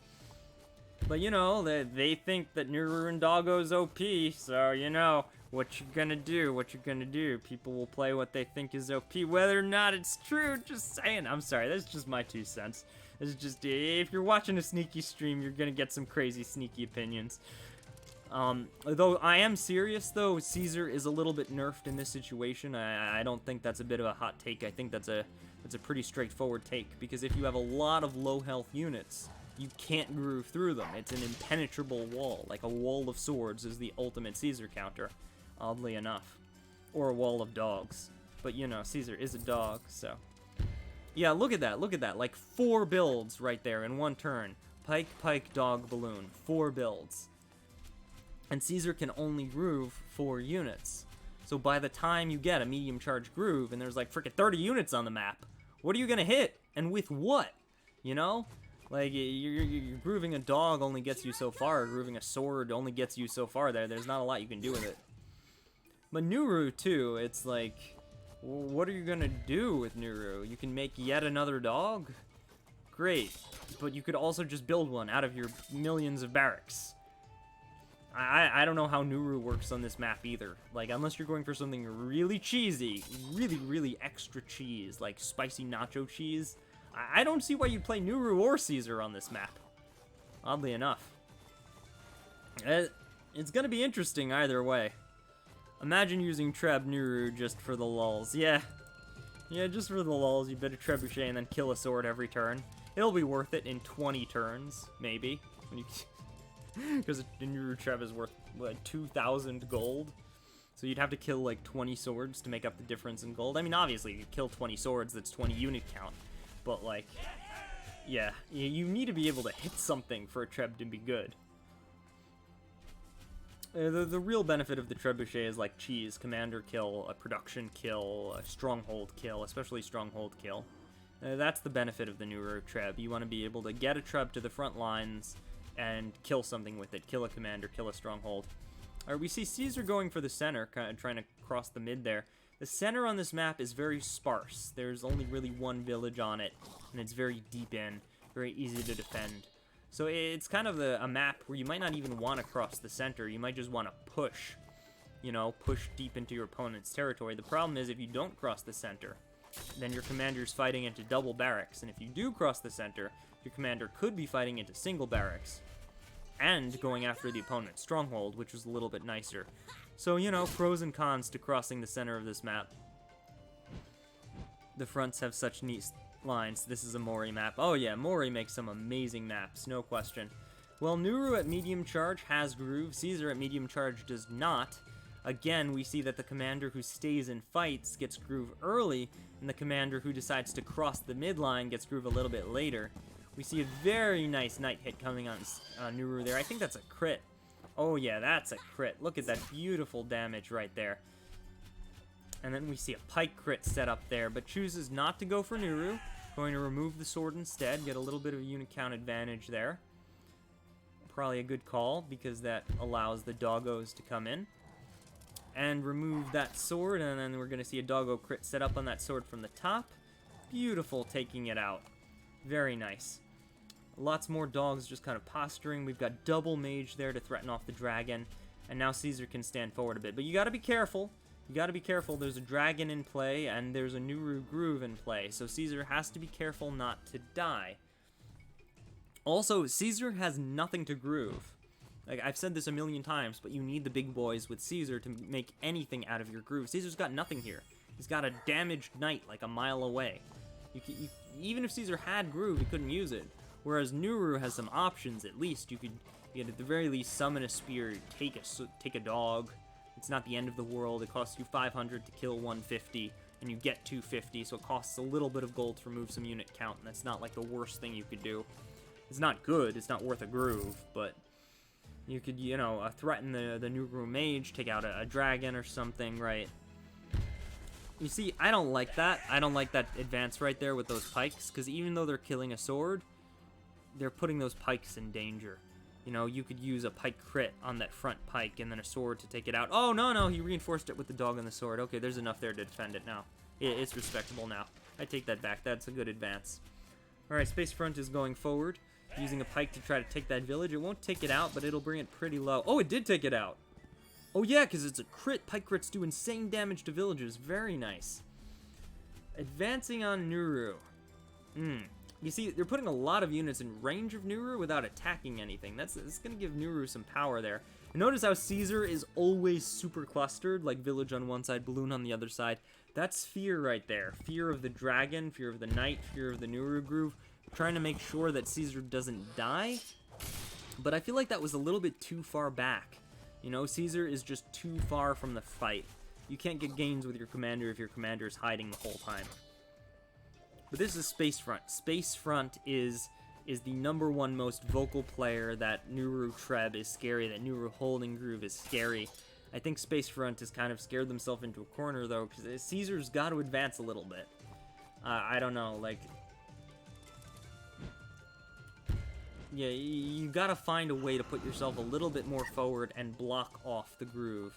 But, you know, they think that Nuru and Doggo's OP, so, you know, what you're gonna do. People will play what they think is OP, whether or not it's true, just saying. I'm sorry, that's just my 2 cents. It's just, if you're watching a sneaky stream, you're gonna get some crazy sneaky opinions. Though I am serious, though, Caesar is a little bit nerfed in this situation. I don't think that's a bit of a hot take. I think that's a pretty straightforward take, because if you have a lot of low health units, you can't groove through them. It's an impenetrable wall. Like a wall of swords is the ultimate Caesar counter, oddly enough. Or a wall of dogs. But, you know, Caesar is a dog, so... Yeah, look at that. Like 4 builds right there in one turn. Pike, pike, dog, balloon. 4 builds. And Caesar can only groove 4 units. So by the time you get a medium charge groove, and there's like frickin' 30 units on the map, what are you gonna hit? And with what? You know? Like, you're grooving a dog only gets you so far. Grooving a sword only gets you so far there. There's not a lot you can do with it. But Nuru, too, it's like... What are you gonna do with Nuru? You can make yet another dog? Great. But you could also just build one out of your millions of barracks. I don't know how Nuru works on this map either. Like, unless you're going for something really cheesy, really extra cheese, like spicy nacho cheese, I don't see why you'd play Nuru or Caesar on this map. Oddly enough. It's gonna be interesting either way. Imagine using Treb Nuru just for the lulls. Yeah, just for the lulls, you bet a trebuchet and then kill a sword every turn. It'll be worth it in 20 turns, maybe. Because the Nuru Treb is worth, what, 2,000 gold? So you'd have to kill, like, 20 swords to make up the difference in gold. I mean, obviously, if you kill 20 swords, that's 20 unit count. But, like, yeah, you need to be able to hit something for a Treb to be good. The real benefit of the trebuchet is, like, cheese, commander kill, a production kill, a stronghold kill, especially stronghold kill. That's the benefit of the Nuru Treb. You want to be able to get a Treb to the front lines and kill something with it. Kill a commander, kill a stronghold. Alright, we see Caesar going for the center, kind of trying to cross the mid there. The center on this map is very sparse. There's only really one village on it, and it's very deep in, very easy to defend. So it's kind of a map where you might not even want to cross the center. You might just want to push, you know, push deep into your opponent's territory. The problem is if you don't cross the center, then your commander's fighting into double barracks. And if you do cross the center, your commander could be fighting into single barracks and going after the opponent's stronghold, which was a little bit nicer. So, you know, pros and cons to crossing the center of this map. The fronts have such neat lines. This is a Amaury map. Oh yeah, Amaury makes some amazing maps, no question. Well, Nuru at medium charge has groove. Caesar at medium charge does not. Again, we see that the commander who stays and fights gets groove early, and the commander who decides to cross the midline gets groove a little bit later. We see a very nice night hit coming on Nuru there. I think that's a crit. Oh yeah, that's a crit. Look at that beautiful damage right there. And then we see a pike crit set up there, but chooses not to go for Nuru. Going to remove the sword instead, get a little bit of a unit count advantage there. Probably a good call, because that allows the doggos to come in. And remove that sword, and then we're going to see a doggo crit set up on that sword from the top. Beautiful, taking it out. Very nice. Lots more dogs just kind of posturing. We've got double mage there to threaten off the dragon. And now Caesar can stand forward a bit. But you got to be careful. You got to be careful. There's a dragon in play, and there's a Nuru groove in play. So Caesar has to be careful not to die. Also, Caesar has nothing to groove. Like, I've said this a million times, but you need the big boys with Caesar to make anything out of your groove. Caesar's got nothing here. He's got a damaged knight like a mile away. Even if Caesar had groove, he couldn't use it. Whereas Nuru has some options, at least. You could at the very least summon a spear, take a dog. It's not the end of the world. It costs you 500 to kill 150, and you get 250, so it costs a little bit of gold to remove some unit count, and that's not like the worst thing you could do. It's not good, it's not worth a groove, but you could, you know, threaten the Nuru mage, take out a dragon or something, right? You see, I don't like that. I don't like that advance right there with those pikes, because even though they're killing a sword, they're putting those pikes in danger. You know, you could use a pike crit on that front pike and then a sword to take it out. Oh, no, he reinforced it with the dog and the sword. Okay, there's enough there to defend it now. It's respectable now. I take that back. That's a good advance. Alright, Spcefront is going forward, using a pike to try to take that village. It won't take it out, but it'll bring it pretty low. Oh, it did take it out! Oh yeah, because it's a crit. Pike crits do insane damage to villages. Very nice. Advancing on Nuru. You see, they're putting a lot of units in range of Nuru without attacking anything. That's going to give Nuru some power there. And notice how Caesar is always super clustered, like village on one side, balloon on the other side. That's fear right there. Fear of the dragon, fear of the knight, fear of the Nuru groove. Trying to make sure that Caesar doesn't die. But I feel like that was a little bit too far back. You know, Caesar is just too far from the fight. You can't get gains with your commander if your commander is hiding the whole time. But this is Spcefront. Spcefront is the #1 most vocal player that Nuru Treb is scary, that Nuru Holding Groove is scary. I think Spcefront has kind of scared themselves into a corner, though, because Caesar's got to advance a little bit. I don't know, like... Yeah, you gotta find a way to put yourself a little bit more forward and block off the groove.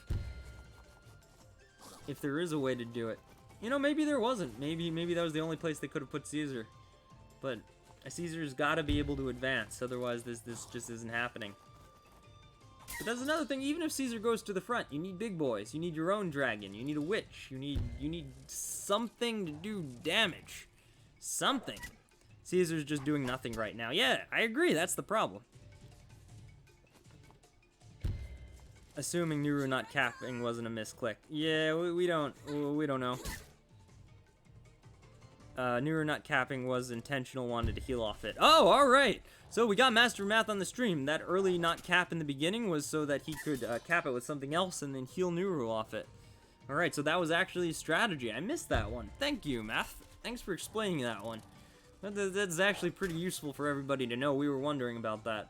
If there is a way to do it. You know, maybe there wasn't. Maybe that was the only place they could have put Caesar. But Caesar's gotta be able to advance, otherwise this just isn't happening. But that's another thing, even if Caesar goes to the front, you need big boys. You need your own dragon. You need a witch. You need something to do damage. Something. Caesar's just doing nothing right now. Yeah, I agree, that's the problem. Assuming Nuru not capping wasn't a misclick. Yeah, we don't know. Nuru not capping was intentional, wanted to heal off it. Oh, alright! So we got Master of Math on the stream. That early not cap in the beginning was so that he could cap it with something else and then heal Nuru off it. Alright, so that was actually a strategy. I missed that one. Thank you, Math. Thanks for explaining that one. That's actually pretty useful for everybody to know. We were wondering about that.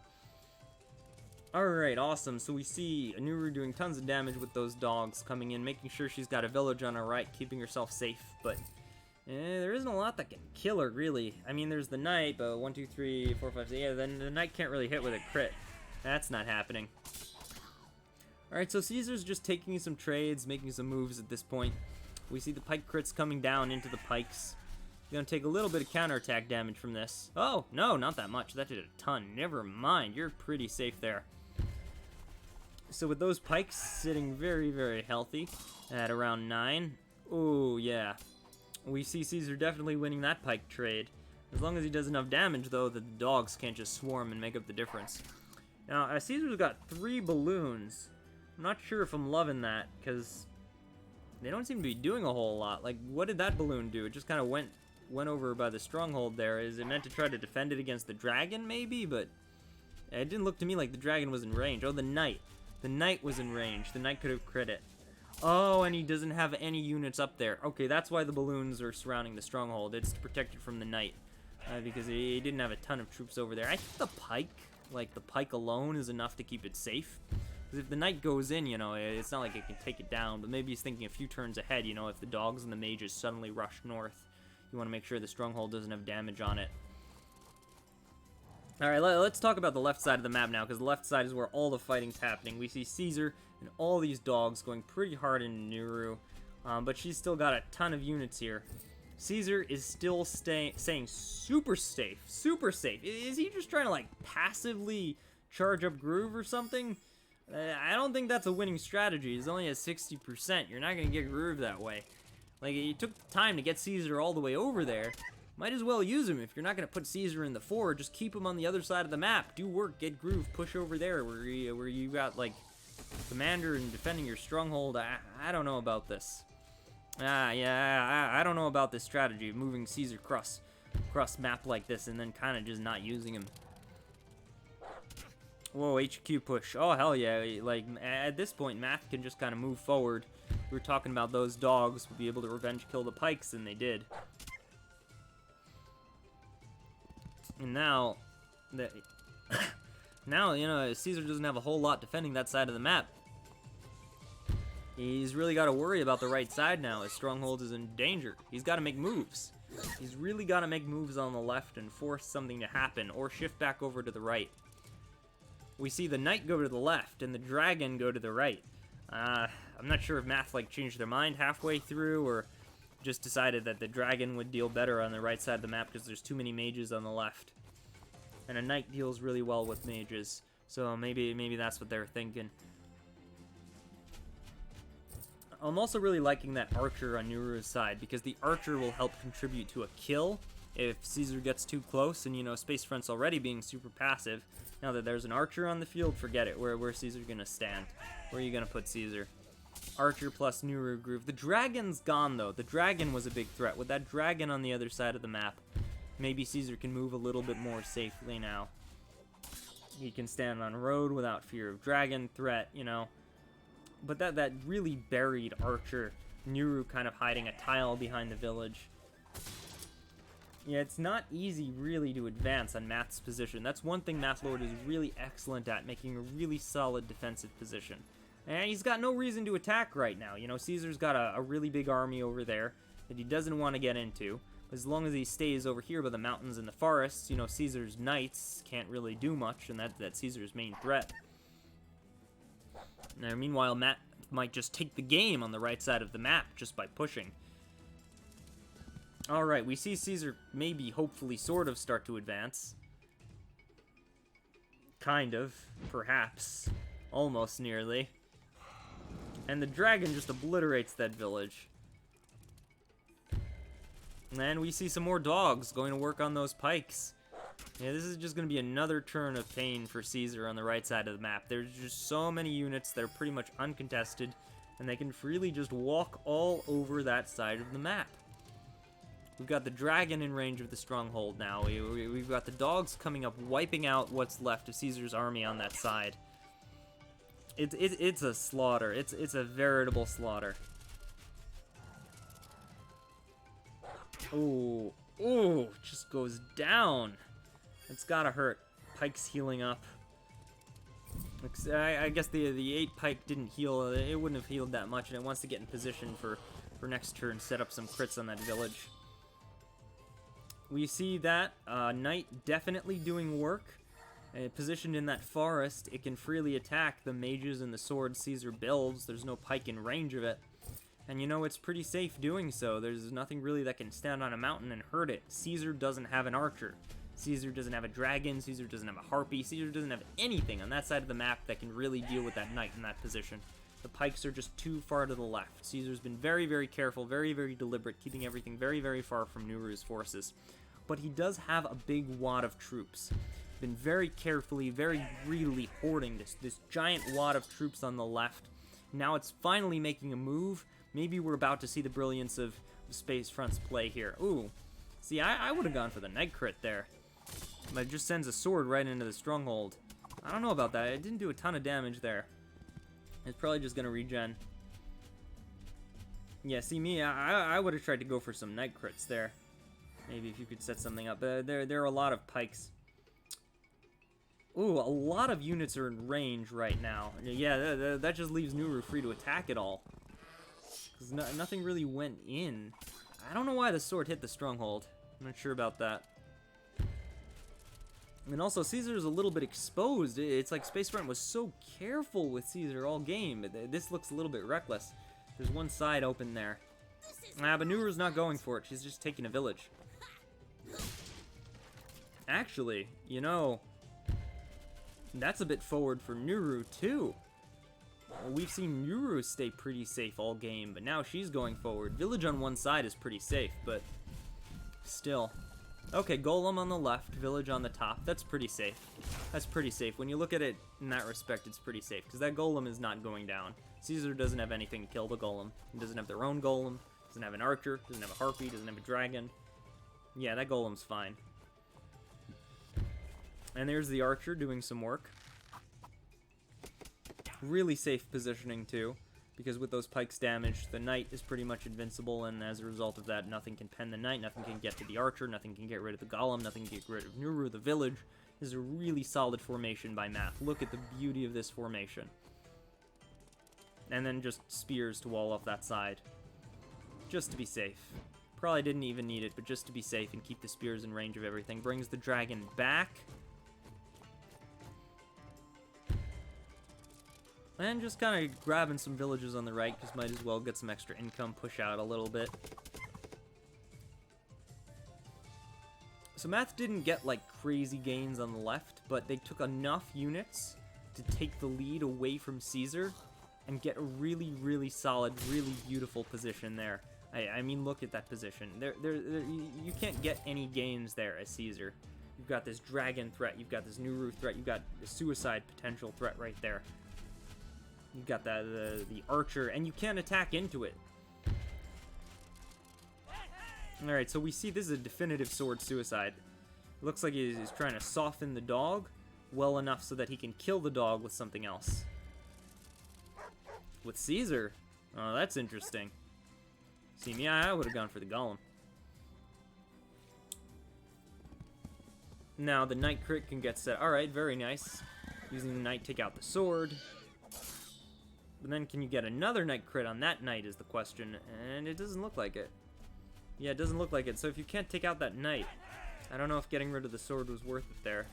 Alright, awesome. So we see Nuru doing tons of damage with those dogs coming in, making sure she's got a village on her right, keeping herself safe, but there isn't a lot that can kill her, really. I mean, there's the knight, but 1, 2, 3, 4, 5, 6, yeah, then the knight can't really hit with a crit. That's not happening. Alright, so Caesar's just taking some trades, making some moves at this point. We see the pike crits coming down into the pikes. Gonna take a little bit of counterattack damage from this. Oh, no, not that much. That did a ton. Never mind, you're pretty safe there. So with those pikes sitting very, very healthy at around 9. Oh, yeah. We see Caesar definitely winning that pike trade. As long as he does enough damage, though, that the dogs can't just swarm and make up the difference. Now, Caesar's got 3 balloons. I'm not sure if I'm loving that, because they don't seem to be doing a whole lot. Like, what did that balloon do? It just kind of went over by the stronghold there. Is it meant to try to defend it against the dragon, maybe? But it didn't look to me like the dragon was in range. Oh, the knight. The knight was in range. The knight could have crit it. Oh, and he doesn't have any units up there. Okay, that's why the balloons are surrounding the stronghold. It's to protect it from the knight. Because he didn't have a ton of troops over there. I think the pike, like the pike alone, is enough to keep it safe. Because if the knight goes in, you know, it's not like it can take it down. But maybe he's thinking a few turns ahead, you know, if the dogs and the mages suddenly rush north. You want to make sure the stronghold doesn't have damage on it. Alright, let's talk about the left side of the map now, because the left side is where all the fighting's happening. We see Caesar and all these dogs going pretty hard into Nuru, but she's still got a ton of units here. Caesar is still saying super safe, super safe. Is he just trying to, like, passively charge up Groove or something? I don't think that's a winning strategy. He's only at 60%. You're not going to get Groove that way. Like, he took time to get Caesar all the way over there. Might as well use him. If you're not going to put Caesar in the forward, just keep him on the other side of the map. Do work, get Groove, push over there where you got, like, commander and defending your stronghold. I don't know about this. I don't know about this strategy of moving Caesar across map like this and then kind of just not using him. Whoa, HQ push. Oh, hell yeah. Like, at this point, Math can just kind of move forward. We were talking about those dogs would be able to revenge kill the pikes, and they did. And now, now, you know, Caesar doesn't have a whole lot defending that side of the map. He's really got to worry about the right side now. His stronghold is in danger. He's got to make moves. He's really got to make moves on the left and force something to happen, or shift back over to the right. We see the knight go to the left and the dragon go to the right. I'm not sure if Math, like, changed their mind halfway through, or just decided that the dragon would deal better on the right side of the map because there's too many mages on the left. And a knight deals really well with mages, so maybe that's what they were thinking. I'm also really liking that archer on Nuru's side, because the archer will help contribute to a kill if Caesar gets too close, and, you know, Spcefront's already being super passive. Now that there's an archer on the field, forget it. Where's Caesar gonna stand? Where are you gonna put Caesar? Archer plus Nuru Groove. The dragon's gone, though. The dragon was a big threat. With that dragon on the other side of the map, maybe Caesar can move a little bit more safely now. He can stand on road without fear of dragon threat, you know. But that really buried archer, Nuru kind of hiding a tile behind the village. Yeah, it's not easy, really, to advance on Math's position. That's one thing Mathlord is really excellent at, making a really solid defensive position. And he's got no reason to attack right now. You know, Caesar's got a really big army over there that he doesn't want to get into. As long as he stays over here by the mountains and the forests, you know, Caesar's knights can't really do much, and that's Caesar's main threat. Now, meanwhile, Matt might just take the game on the right side of the map just by pushing. Alright, we see Caesar maybe, hopefully, sort of start to advance. Kind of, perhaps. Almost nearly. And the dragon just obliterates that village. And we see some more dogs going to work on those pikes. Yeah, this is just going to be another turn of pain for Caesar on the right side of the map. There's just so many units that are pretty much uncontested, and they can freely just walk all over that side of the map. We've got the dragon in range of the stronghold now. We've got the dogs coming up, wiping out what's left of Caesar's army on that side. It's a slaughter. It's a veritable slaughter. Ooh, ooh, just goes down. It's gotta hurt. Pike's healing up. I guess the 8 pike didn't heal. It wouldn't have healed that much, and it wants to get in position for next turn, set up some crits on that village. We see that knight definitely doing work. Positioned in that forest, it can freely attack the mages and the swords Caesar builds. There's no pike in range of it. And you know, it's pretty safe doing so. There's nothing really that can stand on a mountain and hurt it. Caesar doesn't have an archer. Caesar doesn't have a dragon. Caesar doesn't have a harpy. Caesar doesn't have anything on that side of the map that can really deal with that knight in that position. The pikes are just too far to the left. Caesar's been very, very careful, very, very deliberate, keeping everything very, very far from Nuru's forces. But he does have a big wad of troops. Been very carefully, very greedily hoarding this giant wad of troops on the left. Now it's finally making a move. Maybe we're about to see the brilliance of Spcefront's play here. Ooh. See, I would have gone for the night crit there. But it just sends a sword right into the stronghold. I don't know about that. It didn't do a ton of damage there. It's probably just going to regen. Yeah, see me, I would have tried to go for some night crits there. Maybe if you could set something up. There are a lot of pikes. Ooh, a lot of units are in range right now. Yeah, that just leaves Nuru free to attack it all. Because nothing really went in. I don't know why the sword hit the stronghold. I'm not sure about that. And also, Caesar's a little bit exposed. It's like Spcefront was so careful with Caesar all game. This looks a little bit reckless. There's one side open there. But Nuru's not going for it. She's just taking a village. Actually, you know, that's a bit forward for Nuru, too. We've seen Nuru stay pretty safe all game, but now she's going forward. Village on one side is pretty safe, but still. Okay, Golem on the left, Village on the top. That's pretty safe. That's pretty safe. When you look at it in that respect, it's pretty safe, because that Golem is not going down. Caesar doesn't have anything to kill the Golem. He doesn't have their own Golem, doesn't have an Archer, doesn't have a Harpy, doesn't have a Dragon. Yeah, that Golem's fine. And there's the Archer doing some work. Really safe positioning, too, because with those pikes damaged, the Knight is pretty much invincible, and as a result of that, nothing can pen the Knight, nothing can get to the Archer, nothing can get rid of the Golem, nothing can get rid of Nuru. The village is a really solid formation by Math. Look at the beauty of this formation. And then just spears to wall off that side. Just to be safe. Probably didn't even need it, but just to be safe and keep the spears in range of everything. Brings the dragon back. And just kind of grabbing some villages on the right, because might as well get some extra income, push out a little bit. So Math didn't get, like, crazy gains on the left, but they took enough units to take the lead away from Caesar and get a really, really solid, really beautiful position there. I mean, look at that position. You can't get any gains there as Caesar. You've got this dragon threat, you've got this Nuru threat, you've got the suicide potential threat right there. You've got the archer, and you can't attack into it. Alright, so we see this is a definitive sword suicide. It looks like he's trying to soften the dog well enough so that he can kill the dog with something else. With Caesar? Oh, that's interesting. See, yeah, I would have gone for the golem. Now, the knight crit can get set. Alright, very nice. Using the knight, take out the sword. But then can you get another knight crit on that knight is the question, and it doesn't look like it. Yeah, it doesn't look like it, so if you can't take out that knight, I don't know if getting rid of the sword was worth it there.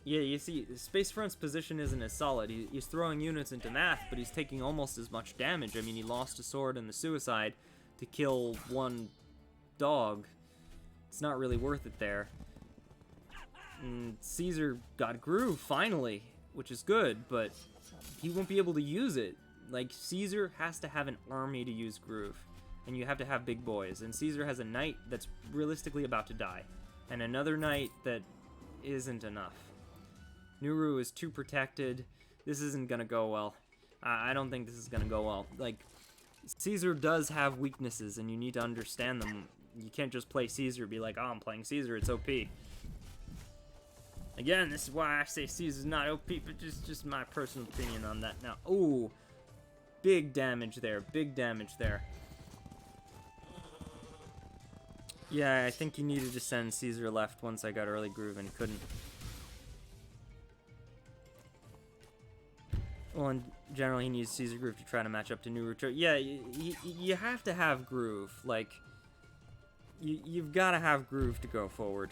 Yeah, you see, Spcefront's position isn't as solid. He's throwing units into Math, but he's taking almost as much damage. I mean, he lost a sword in the suicide to kill one dog. It's not really worth it there. And Caesar got groove finally, which is good, but he won't be able to use it. Like, Caesar has to have an army to use groove, and you have to have big boys. And Caesar has a knight that's realistically about to die, and another knight that isn't enough. Nuru is too protected. This isn't gonna go well. I don't think this is gonna go well. Like, Caesar does have weaknesses, and you need to understand them. You can't just play Caesar and be like, oh, I'm playing Caesar, it's OP. Again, this is why I say Caesar's not OP, but just my personal opinion on that now. Ooh, big damage there, big damage there. Yeah, I think he needed to send Caesar left once I got early groove, and he couldn't. Well, in general, he needs Caesar groove to try to match up to Nuru. Yeah, you have to have groove. Like, you've got to have groove to go forward.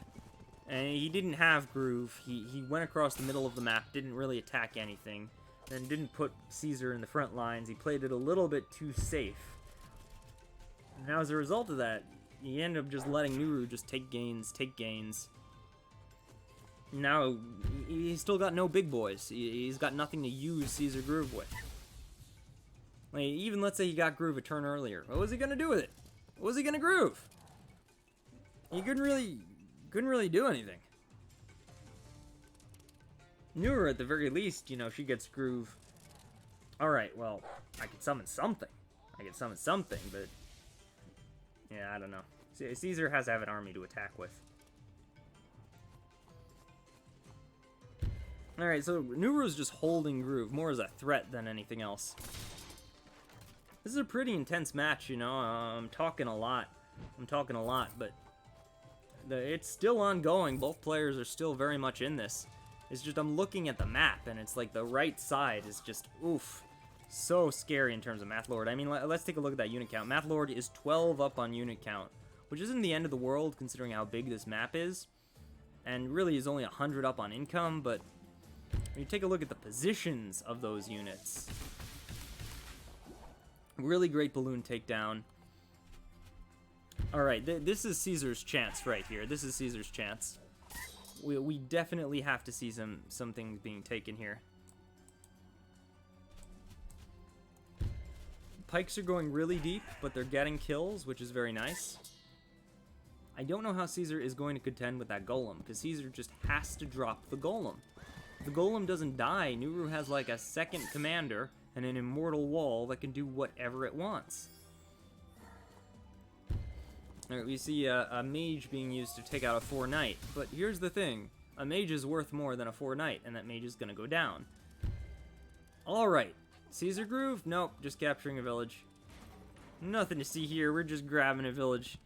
And he didn't have groove. He went across the middle of the map, didn't really attack anything, and didn't put Caesar in the front lines. He played it a little bit too safe. And now, as a result of that, he ended up just letting Nuru just take gains. Now, he's still got no big boys. He's got nothing to use Caesar groove with. Like, even let's say he got groove a turn earlier. What was he gonna do with it? What was he gonna groove? He couldn't really do anything. Nuru, at the very least, you know, she gets groove. Alright, well, I can summon something. But yeah, I don't know. Caesar has to have an army to attack with. Alright, so Nuru's just holding groove, more as a threat than anything else. This is a pretty intense match, you know. I'm talking a lot, but it's still ongoing. Both players are still very much in this. It's just I'm looking at the map, and it's like the right side is just, oof, so scary in terms of Mathlord. I mean, let's take a look at that unit count. Mathlord is 12 up on unit count, which isn't the end of the world considering how big this map is, and really is only 100 up on income, but when you take a look at the positions of those units, really great balloon takedown. Alright, this is Caesar's chance right here. This is Caesar's chance. We definitely have to see some things being taken here. Pikes are going really deep, but they're getting kills, which is very nice. I don't know how Caesar is going to contend with that golem, because Caesar just has to drop the golem. If the golem doesn't die, Nuru has like a second commander and an immortal wall that can do whatever it wants. Alright, we see a mage being used to take out a 4 knight, but here's the thing. A mage is worth more than a 4 knight, and that mage is gonna go down. Alright, Caesar groove? Nope, just capturing a village. Nothing to see here, we're just grabbing a village.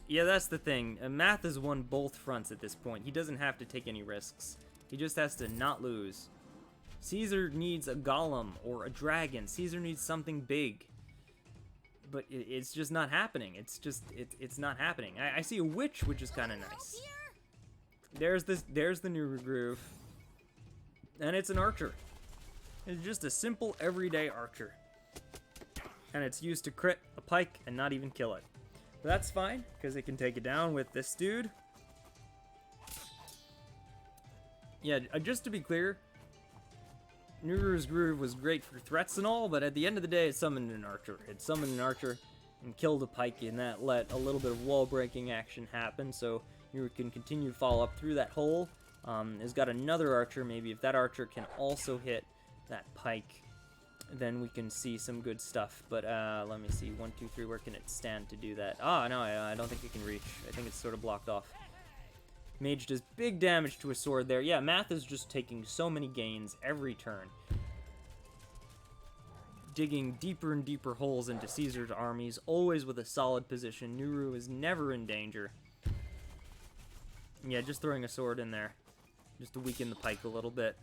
Yeah, that's the thing. Math has won both fronts at this point. He doesn't have to take any risks. He just has to not lose. Caesar needs a golem or a dragon. Caesar needs something big. But it's just not happening. It's not happening. I see a witch, which is kind of nice. There's the new groove. And it's an archer. It's just a simple everyday archer. And it's used to crit a pike and not even kill it. But that's fine, because it can take it down with this dude. Yeah, just to be clear, Nuru's groove was great for threats and all, but at the end of the day, it summoned an archer. It summoned an archer and killed a pike, and that let a little bit of wall-breaking action happen, so Nuru can continue to follow up through that hole. Has got another archer. Maybe if that archer can also hit that pike, then we can see some good stuff. But let me see. 1, 2, 3. Where can it stand to do that? Oh, no, I don't think it can reach. I think it's sort of blocked off. Mage does big damage to a sword there. Yeah, Math is just taking so many gains every turn. Digging deeper and deeper holes into Caesar's armies, always with a solid position. Nuru is never in danger. Yeah, just throwing a sword in there, just to weaken the pike a little bit.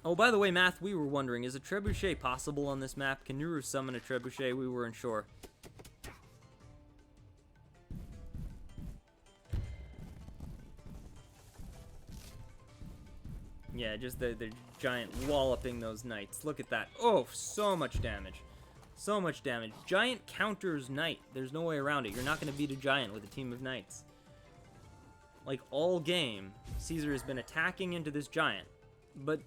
Oh, by the way, Math, we were wondering, is a trebuchet possible on this map? Can Nuru summon a trebuchet? We weren't sure. Yeah, just the giant walloping those knights. Look at that. Oh, so much damage. So much damage. Giant counters knight. There's no way around it. You're not going to beat a giant with a team of knights. like all game, Caesar has been attacking into this giant, but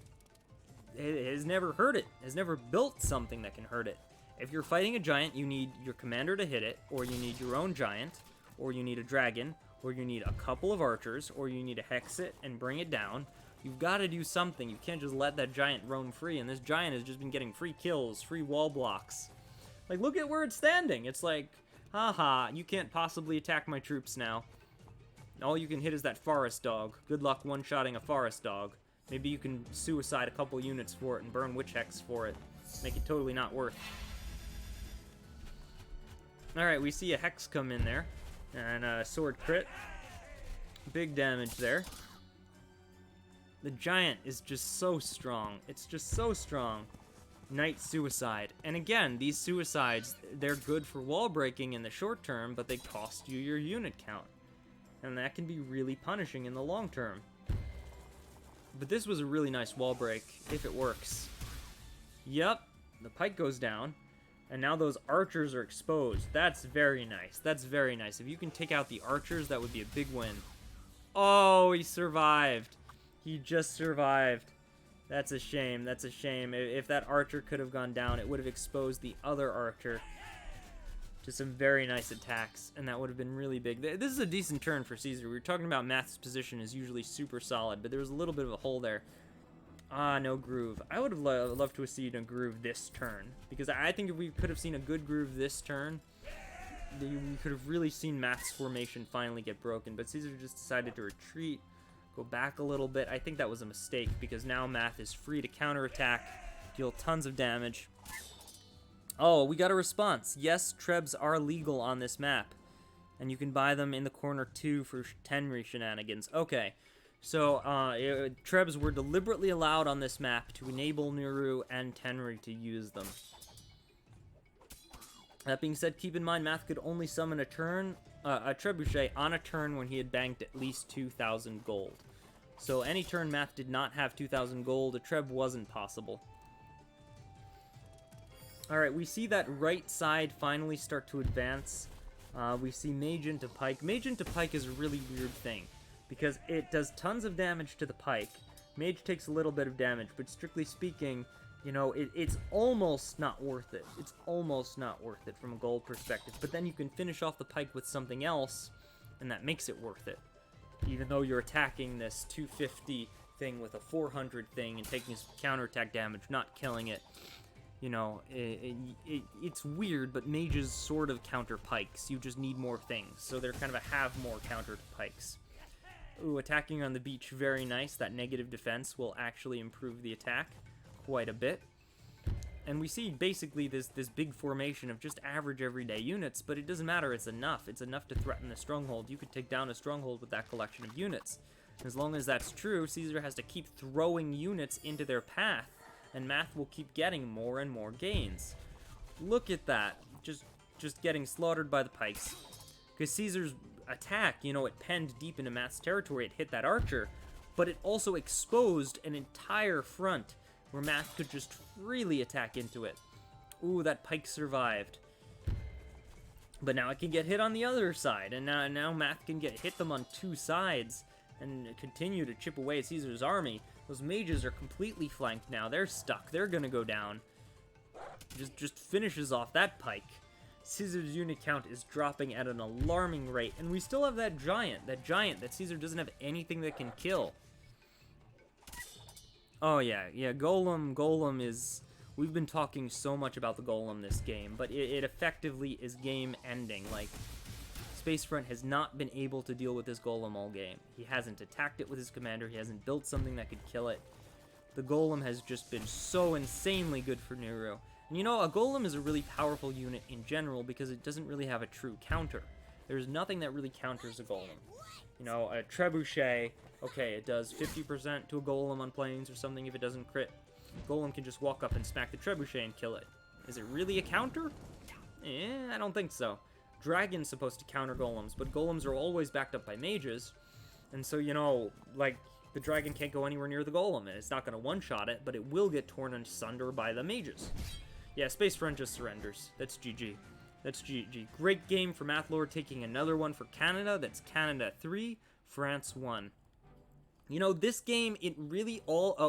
it has never hurt it, has never built something that can hurt it. If you're fighting a giant, you need your commander to hit it, or you need your own giant, or you need a dragon, or you need a couple of archers, or you need to hex it and bring it down. You've got to do something. You can't just let that giant roam free, and this giant has just been getting free kills, free wall blocks. Like, look at where it's standing. It's like, haha, you can't possibly attack my troops now. All you can hit is that forest dog. Good luck one-shotting a forest dog. Maybe you can suicide a couple units for it and burn witch hex for it. Make it totally not worth. Alright, we see a hex come in there. And a sword crit. Big damage there. The giant is just so strong. It's just so strong. Knight suicide. And again, these suicides, they're good for wall breaking in the short term, but they cost you your unit count. And that can be really punishing in the long term. But this was a really nice wall break, if it works. Yep, the pike goes down. And now those archers are exposed. That's very nice. That's very nice. If you can take out the archers, that would be a big win. Oh, he survived. He just survived. That's a shame. That's a shame. If that archer could have gone down, it would have exposed the other archer to some very nice attacks, and that would have been really big. This is a decent turn for Caesar. We were talking about Math's position is usually super solid, but there was a little bit of a hole there. Ah, no groove. I would have loved to have seen a groove this turn, because I think if we could have seen a good groove this turn, we could have really seen Math's formation finally get broken, but Caesar just decided to retreat, go back a little bit. I think that was a mistake, because now Math is free to counterattack, deal tons of damage. Oh, we got a response. Yes, trebs are legal on this map, and you can buy them in the corner too for Tenri shenanigans. Okay. So, trebs were deliberately allowed on this map to enable Nuru and Tenri to use them. That being said, keep in mind, Math could only summon a trebuchet on a turn when he had banked at least 2,000 gold. So any turn Math did not have 2,000 gold, a treb wasn't possible. Alright, we see that right side finally start to advance. We see mage into pike. Mage into pike is a really weird thing, because it does tons of damage to the pike. Mage takes a little bit of damage, but strictly speaking, you know, it's almost not worth it. It's almost not worth it from a gold perspective. But then you can finish off the pike with something else, and that makes it worth it. Even though you're attacking this 250 thing with a 400 thing and taking some counterattack damage, not killing it. You know, it's weird, but mages sort of counter pikes. You just need more things. So they're kind of a have more counter to pikes. Ooh, attacking on the beach, very nice. That negative defense will actually improve the attack quite a bit. And we see basically this big formation of just average everyday units, but it doesn't matter, it's enough. It's enough to threaten the stronghold. You could take down a stronghold with that collection of units. As long as that's true, Caesar has to keep throwing units into their path, and Math will keep getting more and more gains. Look at that. Just getting slaughtered by the pikes. Because Caesar's attack, you know, it penned deep into Math's territory, it hit that archer, but it also exposed an entire front where Math could just freely attack into it. Ooh, that pike survived. But now it can get hit on the other side, and now Math can hit them on two sides and continue to chip away at Caesar's army. Those mages are completely flanked now. They're stuck. They're gonna go down. Just finishes off that pike. Caesar's unit count is dropping at an alarming rate, and we still have that giant that Caesar doesn't have anything that can kill. Oh yeah, Golem is... We've been talking so much about the Golem this game, but it effectively is game ending. Like, Spcefront has not been able to deal with this Golem all game. He hasn't attacked it with his commander, he hasn't built something that could kill it. The Golem has just been so insanely good for Nero. And you know, a Golem is a really powerful unit in general because it doesn't really have a true counter. There's nothing that really counters a Golem. You know, a Trebuchet, okay, it does 50% to a Golem on planes or something if it doesn't crit. Golem can just walk up and smack the Trebuchet and kill it. Is it really a counter? I don't think so. Dragon's supposed to counter Golems, but Golems are always backed up by mages. And so, you know, like, the dragon can't go anywhere near the Golem, and it's not going to one-shot it, but it will get torn asunder by the mages. Yeah, Spcefront just surrenders. That's GG. That's GG. Great game for Mathlord, taking another one for Canada. That's Canada 3, France won. You know, this game, it really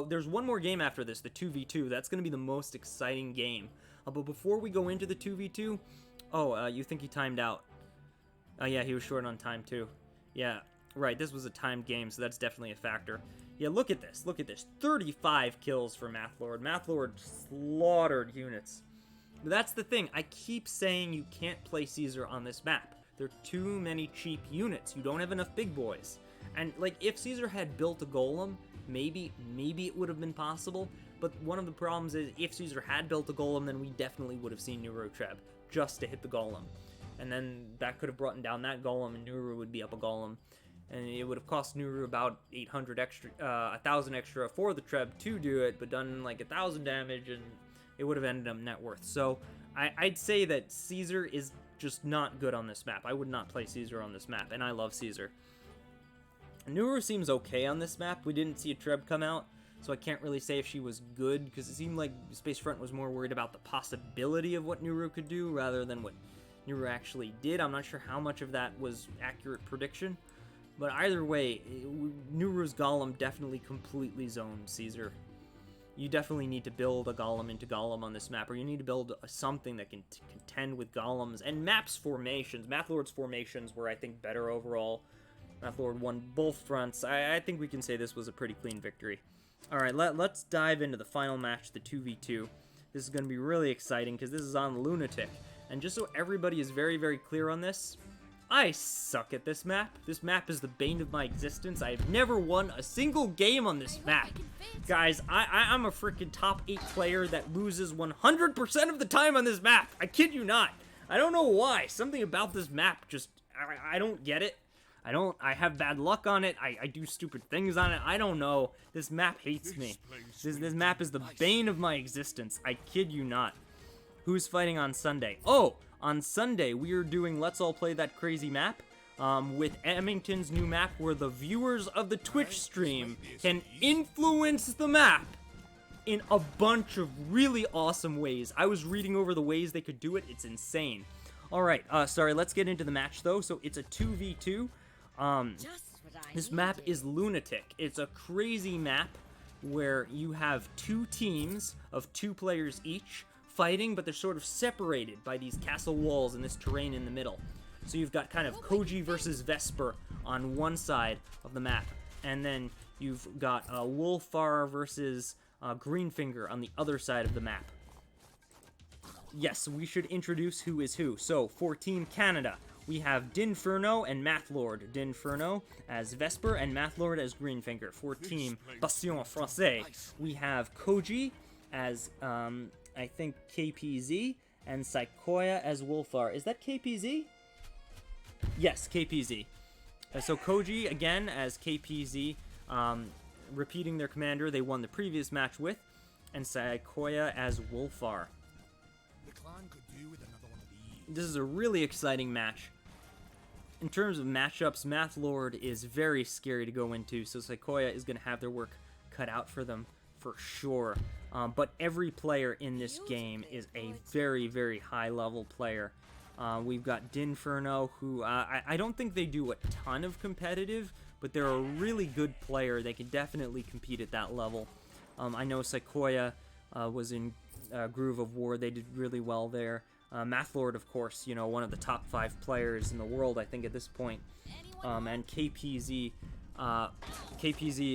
there's one more game after this, the 2v2. That's going to be the most exciting game. But before we go into the 2v2, you think he timed out. Oh, yeah, he was short on time, too. Yeah, right, this was a timed game, so that's definitely a factor. Yeah, look at this. 35 kills for Mathlord. Mathlord slaughtered units. But that's the thing. I keep saying you can't play Caesar on this map. There are too many cheap units. You don't have enough big boys. And, like, if Caesar had built a golem, maybe it would have been possible. But one of the problems is, if Caesar had built a golem, then we definitely would have seen Nuru Treb just to hit the golem. And then that could have brought down that golem, and Nuru would be up a golem. And it would have cost Nuru about 800 extra, 1,000 extra for the Treb to do it, but done like 1,000 damage, and it would have ended up net worth. So I'd say that Caesar is just not good on this map. I would not play Caesar on this map, and I love Caesar. Nuru seems okay on this map. We didn't see a Treb come out, so I can't really say if she was good, because it seemed like Spcefront was more worried about the possibility of what Nuru could do rather than what Nuru actually did. I'm not sure how much of that was accurate prediction, but either way, Nuru's Golem definitely completely zoned Caesar. You definitely need to build a Golem into Golem on this map, or you need to build something that can contend with Golems. And Map's formations, Mathlord's formations were, I think, better overall. Mathlord won both fronts. I think we can say this was a pretty clean victory. Alright, let's dive into the final match, the 2v2. This is going to be really exciting, because this is on Lunatic. And just so everybody is very, very clear on this, I suck at this map. This map is the bane of my existence. I've never won a single game on this map. Guys, I'm a freaking top 8 player that loses 100% of the time on this map. I kid you not. I don't know why. Something about this map just, I don't get it. I have bad luck on it. I do stupid things on it. I don't know. This map hates me. This map is the bane of my existence. I kid you not. Who's fighting on Sunday? Oh, on Sunday, we are doing Let's All Play That Crazy Map with Emmington's new map where the viewers of the Twitch stream can influence the map in a bunch of really awesome ways. I was reading over the ways they could do it. It's insane. All right, sorry, let's get into the match, though. So it's a 2v2. This map is Lunatic. It's a crazy map where you have 2 teams of 2 players each fighting, but they're sort of separated by these castle walls and this terrain in the middle. So you've got kind of Koji versus Vesper on one side of the map, and then you've got Wolfar versus Greenfinger on the other side of the map. Yes, we should introduce who is who. So, for Team Canada, we have Dinferno and Mathlord. Dinferno as Vesper and Mathlord as Greenfinger. For Team Passion Francais, we have Koji as, I think, KPZ, and Saykoya as Wolfar. Is that KPZ? Yes, KPZ. So Koji, again, as KPZ, repeating their commander they won the previous match with, and Saykoya as Wolfar. This is a really exciting match. In terms of matchups, Mathlord is very scary to go into, so Saykoya is going to have their work cut out for them for sure. But every player in this game is a very, very high-level player. We've got Dinferno, who I don't think they do a ton of competitive, but they're a really good player. They can definitely compete at that level. I know Saykoya was in Groove of War. They did really well there. Mathlord, of course, you know, one of the top 5 players in the world, I think, at this point. And KPZ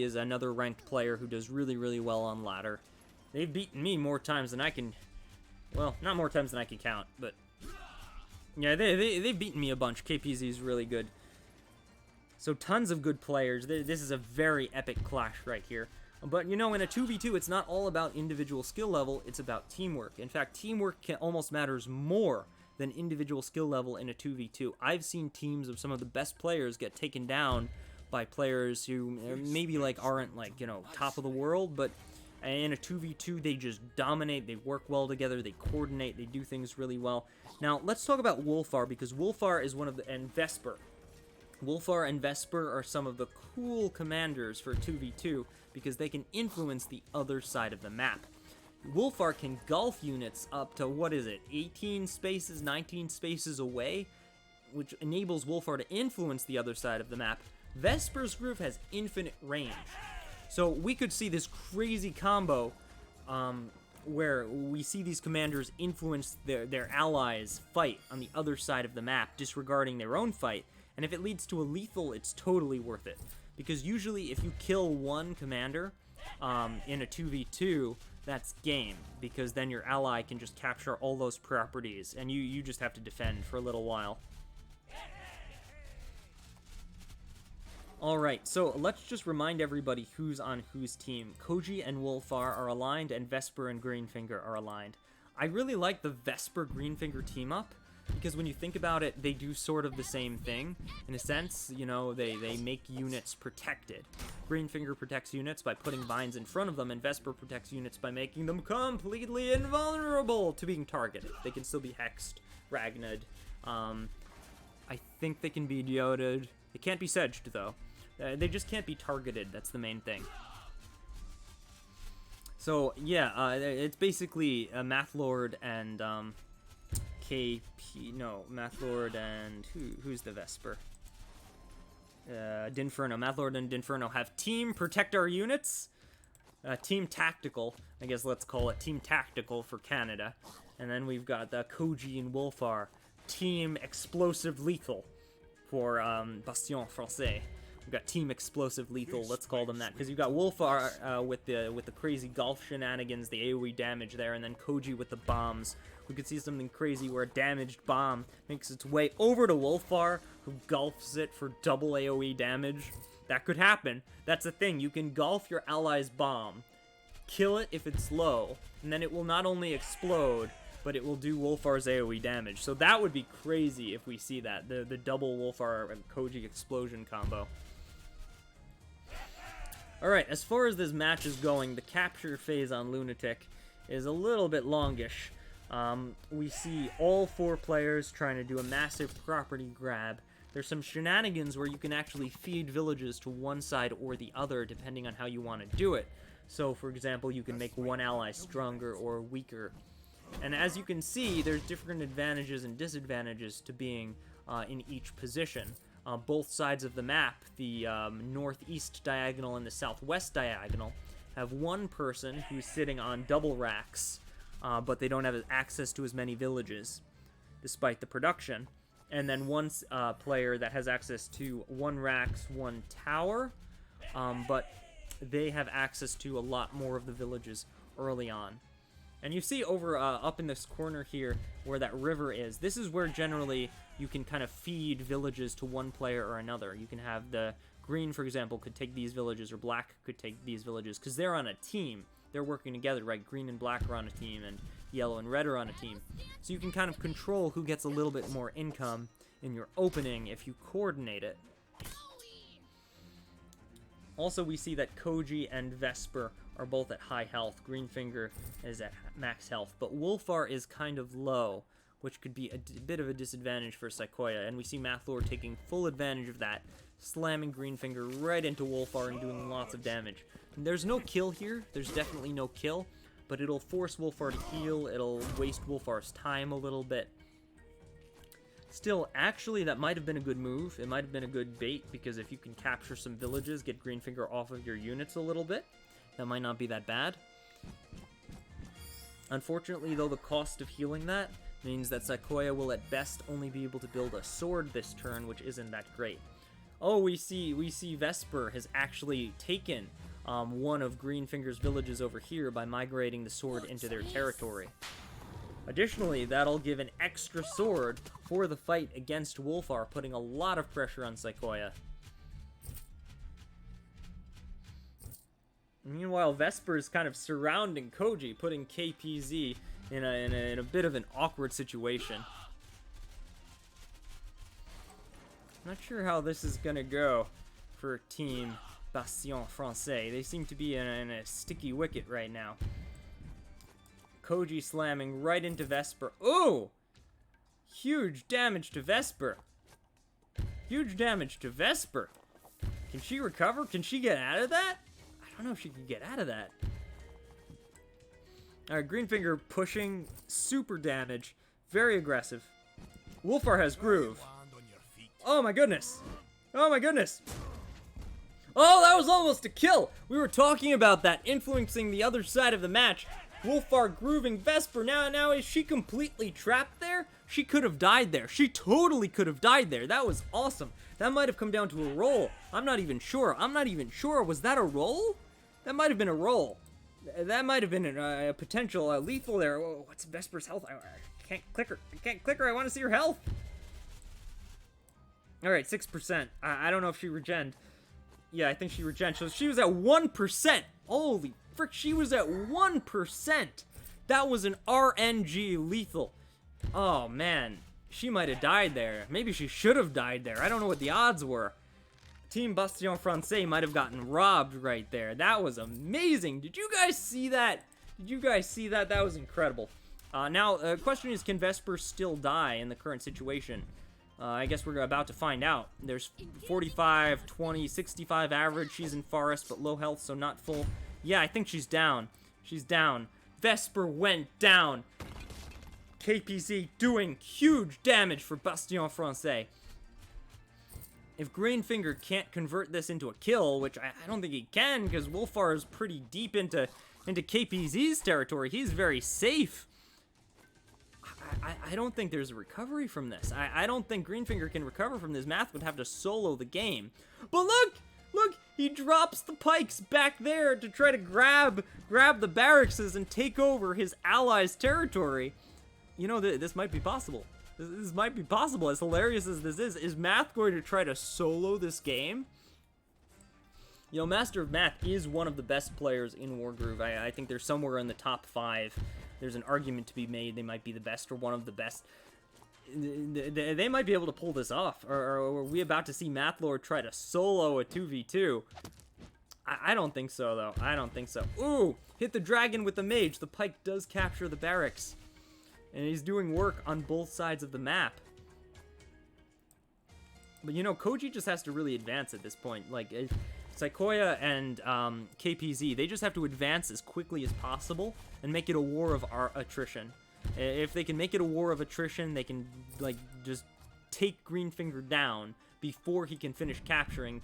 is another ranked player who does really, really well on ladder. They've beaten me more times than I can... Well, not more times than I can count, but... Yeah, they've beaten me a bunch. KPZ is really good. So tons of good players. This is a very epic clash right here. But, you know, in a 2v2, it's not all about individual skill level, it's about teamwork. In fact, teamwork almost matters more than individual skill level in a 2v2. I've seen teams of some of the best players get taken down by players who maybe, like, aren't, like, you know, top of the world, but in a 2v2, they just dominate, they work well together, they coordinate, they do things really well. Now, let's talk about Wolfar, because Wolfar is one of the... and Vesper. Wolfar and Vesper are some of the cool commanders for 2v2 because they can influence the other side of the map. Wolfar can gulf units up to, what is it, 18 spaces, 19 spaces away, which enables Wolfar to influence the other side of the map, Vesper's groove has infinite range. So we could see this crazy combo where we see these commanders influence their allies' fight on the other side of the map, disregarding their own fight. And if it leads to a lethal, it's totally worth it. Because usually if you kill one commander in a 2v2, that's game. Because then your ally can just capture all those properties, and you just have to defend for a little while. Alright, so let's just remind everybody who's on whose team. Koji and Wolfar are aligned, and Vesper and Greenfinger are aligned. I really like the Vesper-Greenfinger team-up, because when you think about it, they do sort of the same thing. In a sense, you know, they make units protected. Greenfinger protects units by putting vines in front of them, and Vesper protects units by making them completely invulnerable to being targeted. They can still be hexed, Ragned. I think they can be deoded. They can't be sedged, though. They just can't be targeted, that's the main thing. So, yeah, it's basically Mathlord and, Mathlord and, who's the Vesper? Dinferno. Mathlord and Dinferno have Team Protect Our Units. Team Tactical, I guess let's call it Team Tactical for Canada. And then we've got the Koji and Wolfar. Team Explosive Lethal for, Bastion Français. We've got Team Explosive Lethal, let's call them that, because you've got Wolfar with the crazy golf shenanigans, the AoE damage there, and then Koji with the bombs. We could see something crazy where a damaged bomb makes its way over to Wolfar, who golfs it for double AoE damage. That could happen. That's the thing, you can golf your ally's bomb, kill it if it's low, and then it will not only explode, but it will do Wolfar's AoE damage. So that would be crazy if we see that, the double Wolfar and Koji explosion combo. Alright, as far as this match is going, the capture phase on Lunatic is a little bit longish. We see all 4 players trying to do a massive property grab. There's some shenanigans where you can actually feed villages to one side or the other, depending on how you want to do it. So, for example, you can make one ally stronger or weaker. And as you can see, there's different advantages and disadvantages to being in each position. Both sides of the map, the northeast diagonal and the southwest diagonal, have one person who's sitting on double racks, but they don't have access to as many villages, despite the production. And then one player that has access to 1 racks, 1 tower, but they have access to a lot more of the villages early on. And you see over up in this corner here where that river is, this is where generally you can kind of feed villages to one player or another. You can have the green, for example, could take these villages, or black could take these villages, because they're on a team. They're working together, right? Green and black are on a team, and yellow and red are on a team. So you can kind of control who gets a little bit more income in your opening if you coordinate it. Also, we see that Koji and Vesper are both at high health. Greenfinger is at max health, but Wolfar is kind of low, which could be a bit of a disadvantage for Saykoya, and we see Mathlord taking full advantage of that, slamming Greenfinger right into Wolfar and doing lots of damage. And there's no kill here, there's definitely no kill, but it'll force Wolfar to heal, it'll waste Wolfar's time a little bit. Still, actually, that might have been a good move. It might have been a good bait, because if you can capture some villages, get Greenfinger off of your units a little bit, that might not be that bad. Unfortunately, though, the cost of healing that means that Saykoya will at best only be able to build a sword this turn, which isn't that great. Oh, we see Vesper has actually taken one of Greenfinger's villages over here by migrating the sword into their territory. Additionally, that'll give an extra sword for the fight against Wolfar, putting a lot of pressure on Saykoya. Meanwhile, Vesper is kind of surrounding Koji, putting KPZ in a bit of an awkward situation. Not sure how this is gonna go for Team Bastion Français. They seem to be in a sticky wicket right now. Koji slamming right into Vesper. Oh! Huge damage to Vesper. Huge damage to Vesper. Can she recover? Can she get out of that? I don't know if she can get out of that. Alright, Greenfinger pushing. Super damage. Very aggressive. Wolfar has groove. Oh my goodness. Oh my goodness. Oh, that was almost a kill. We were talking about that influencing the other side of the match. Wolfar grooving Vesper. Now is she completely trapped there? She could have died there. She totally could have died there. That was awesome. That might have come down to a roll. I'm not even sure. Was that a roll? That might have been a roll. That might have been a potential lethal there. Whoa, what's Vesper's health? I can't click her. I want to see her health. All right, 6%. I don't know if she regened. Yeah, I think she regened. So she was at 1%. Holy frick, she was at 1%. That was an RNG lethal. Oh, man. She might have died there. Maybe she should have died there. I don't know what the odds were. Team Bastion Francais might have gotten robbed right there. That was amazing. Did you guys see that? That was incredible. Now, the question is, can Vesper still die in the current situation? I guess we're about to find out. There's 45, 20, 65 average. She's in forest, but low health, so not full. Yeah, I think she's down. She's down. Vesper went down. KPZ doing huge damage for Bastion Francais. If Greenfinger can't convert this into a kill, which I don't think he can, because Wolfar is pretty deep into KPZ's territory. He's very safe. I don't think there's a recovery from this. I don't think Greenfinger can recover from this. Math would have to solo the game. But look, he drops the pikes back there to try to grab the barracks and take over his allies' territory. You know, this might be possible. This might be possible, as hilarious as this is. Is Math going to try to solo this game? You know, Master of Math is one of the best players in Wargroove. I think they're somewhere in the top 5. There's an argument to be made. They might be the best or one of the best. They might be able to pull this off. Or are we about to see Mathlord try to solo a 2v2? I don't think so, though. I don't think so. Ooh! Hit the dragon with the mage. The pike does capture the barracks. And he's doing work on both sides of the map. But, you know, Koji just has to really advance at this point. Like, Saykoya and KPZ, they just have to advance as quickly as possible and make it a war of attrition. If they can make it a war of attrition, they can, like, just take Greenfinger down before he can finish capturing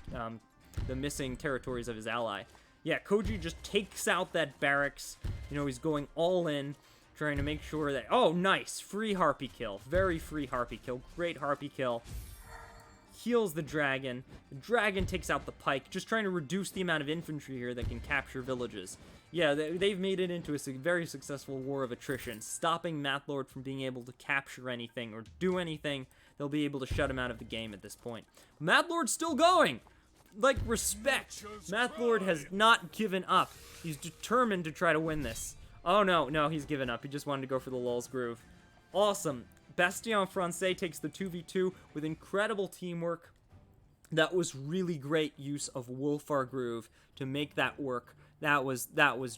the missing territories of his ally. Yeah, Koji just takes out that barracks. You know, he's going all in, trying to make sure that... Oh, nice! Free Harpy kill. Very free Harpy kill. Great Harpy kill. Heals the dragon. The dragon takes out the pike, just trying to reduce the amount of infantry here that can capture villages. Yeah, they've made it into a very successful war of attrition, stopping Mathlord from being able to capture anything or do anything. They'll be able to shut him out of the game at this point. Mathlord's still going! Like, respect! Mathlord has not given up. He's determined to try to win this. Oh, no, he's given up. He just wanted to go for the lulz groove. Awesome. Bastion Francais takes the 2v2 with incredible teamwork. That was really great use of Wolfar groove to make that work. That was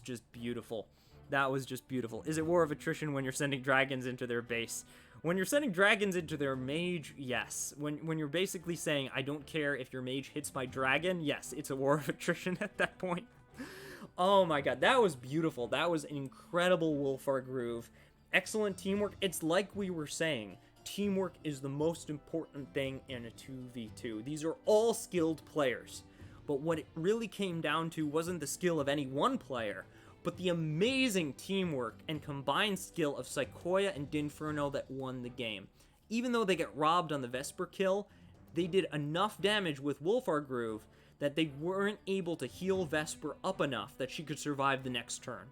just beautiful. That was just beautiful. Is it war of attrition when you're sending dragons into their base? When you're sending dragons into their mage, yes. When you're basically saying, I don't care if your mage hits my dragon, yes, it's a war of attrition at that point. Oh my god, that was beautiful. That was an incredible Wolfar groove. Excellent teamwork. It's like we were saying, teamwork is the most important thing in a 2v2. These are all skilled players. But what it really came down to wasn't the skill of any one player, but the amazing teamwork and combined skill of Saykoya and Dinferno that won the game. Even though they get robbed on the Vesper kill, they did enough damage with Wolfar groove that they weren't able to heal Vesper up enough that she could survive the next turn.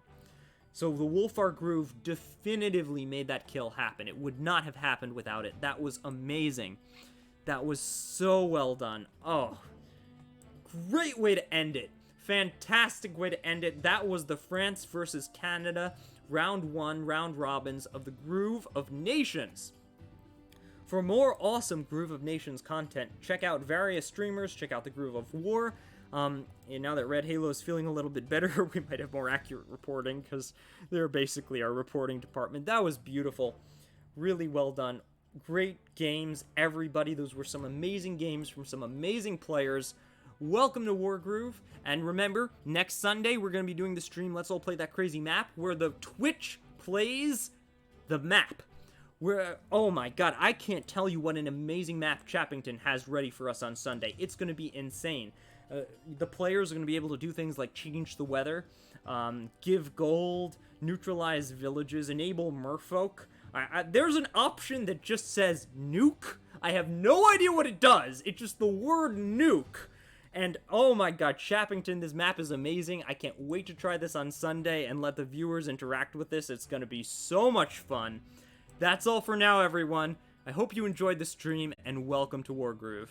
So the Wolfar groove definitively made that kill happen. It would not have happened without it. That was amazing. That was so well done. Oh, great way to end it. Fantastic way to end it. That was the France versus Canada round 1 round robins of the Groove of Nations. For more awesome Groove of Nations content, check out various streamers. Check out the Groove of War. And now that Red Halo is feeling a little bit better, we might have more accurate reporting, because they're basically our reporting department. That was beautiful. Really well done. Great games, everybody. Those were some amazing games from some amazing players. Welcome to Wargroove. And remember, next Sunday, we're going to be doing the stream Let's All Play That Crazy Map, where the Twitch plays the map. Where, oh my god, I can't tell you what an amazing map Chappington has ready for us on Sunday. It's going to be insane. The players are going to be able to do things like change the weather, give gold, neutralize villages, enable merfolk. There's an option that just says nuke. I have no idea what it does. It's just the word nuke. And oh my god, Chappington, this map is amazing. I can't wait to try this on Sunday and let the viewers interact with this. It's going to be so much fun. That's all for now, everyone. I hope you enjoyed the stream, and welcome to Wargroove.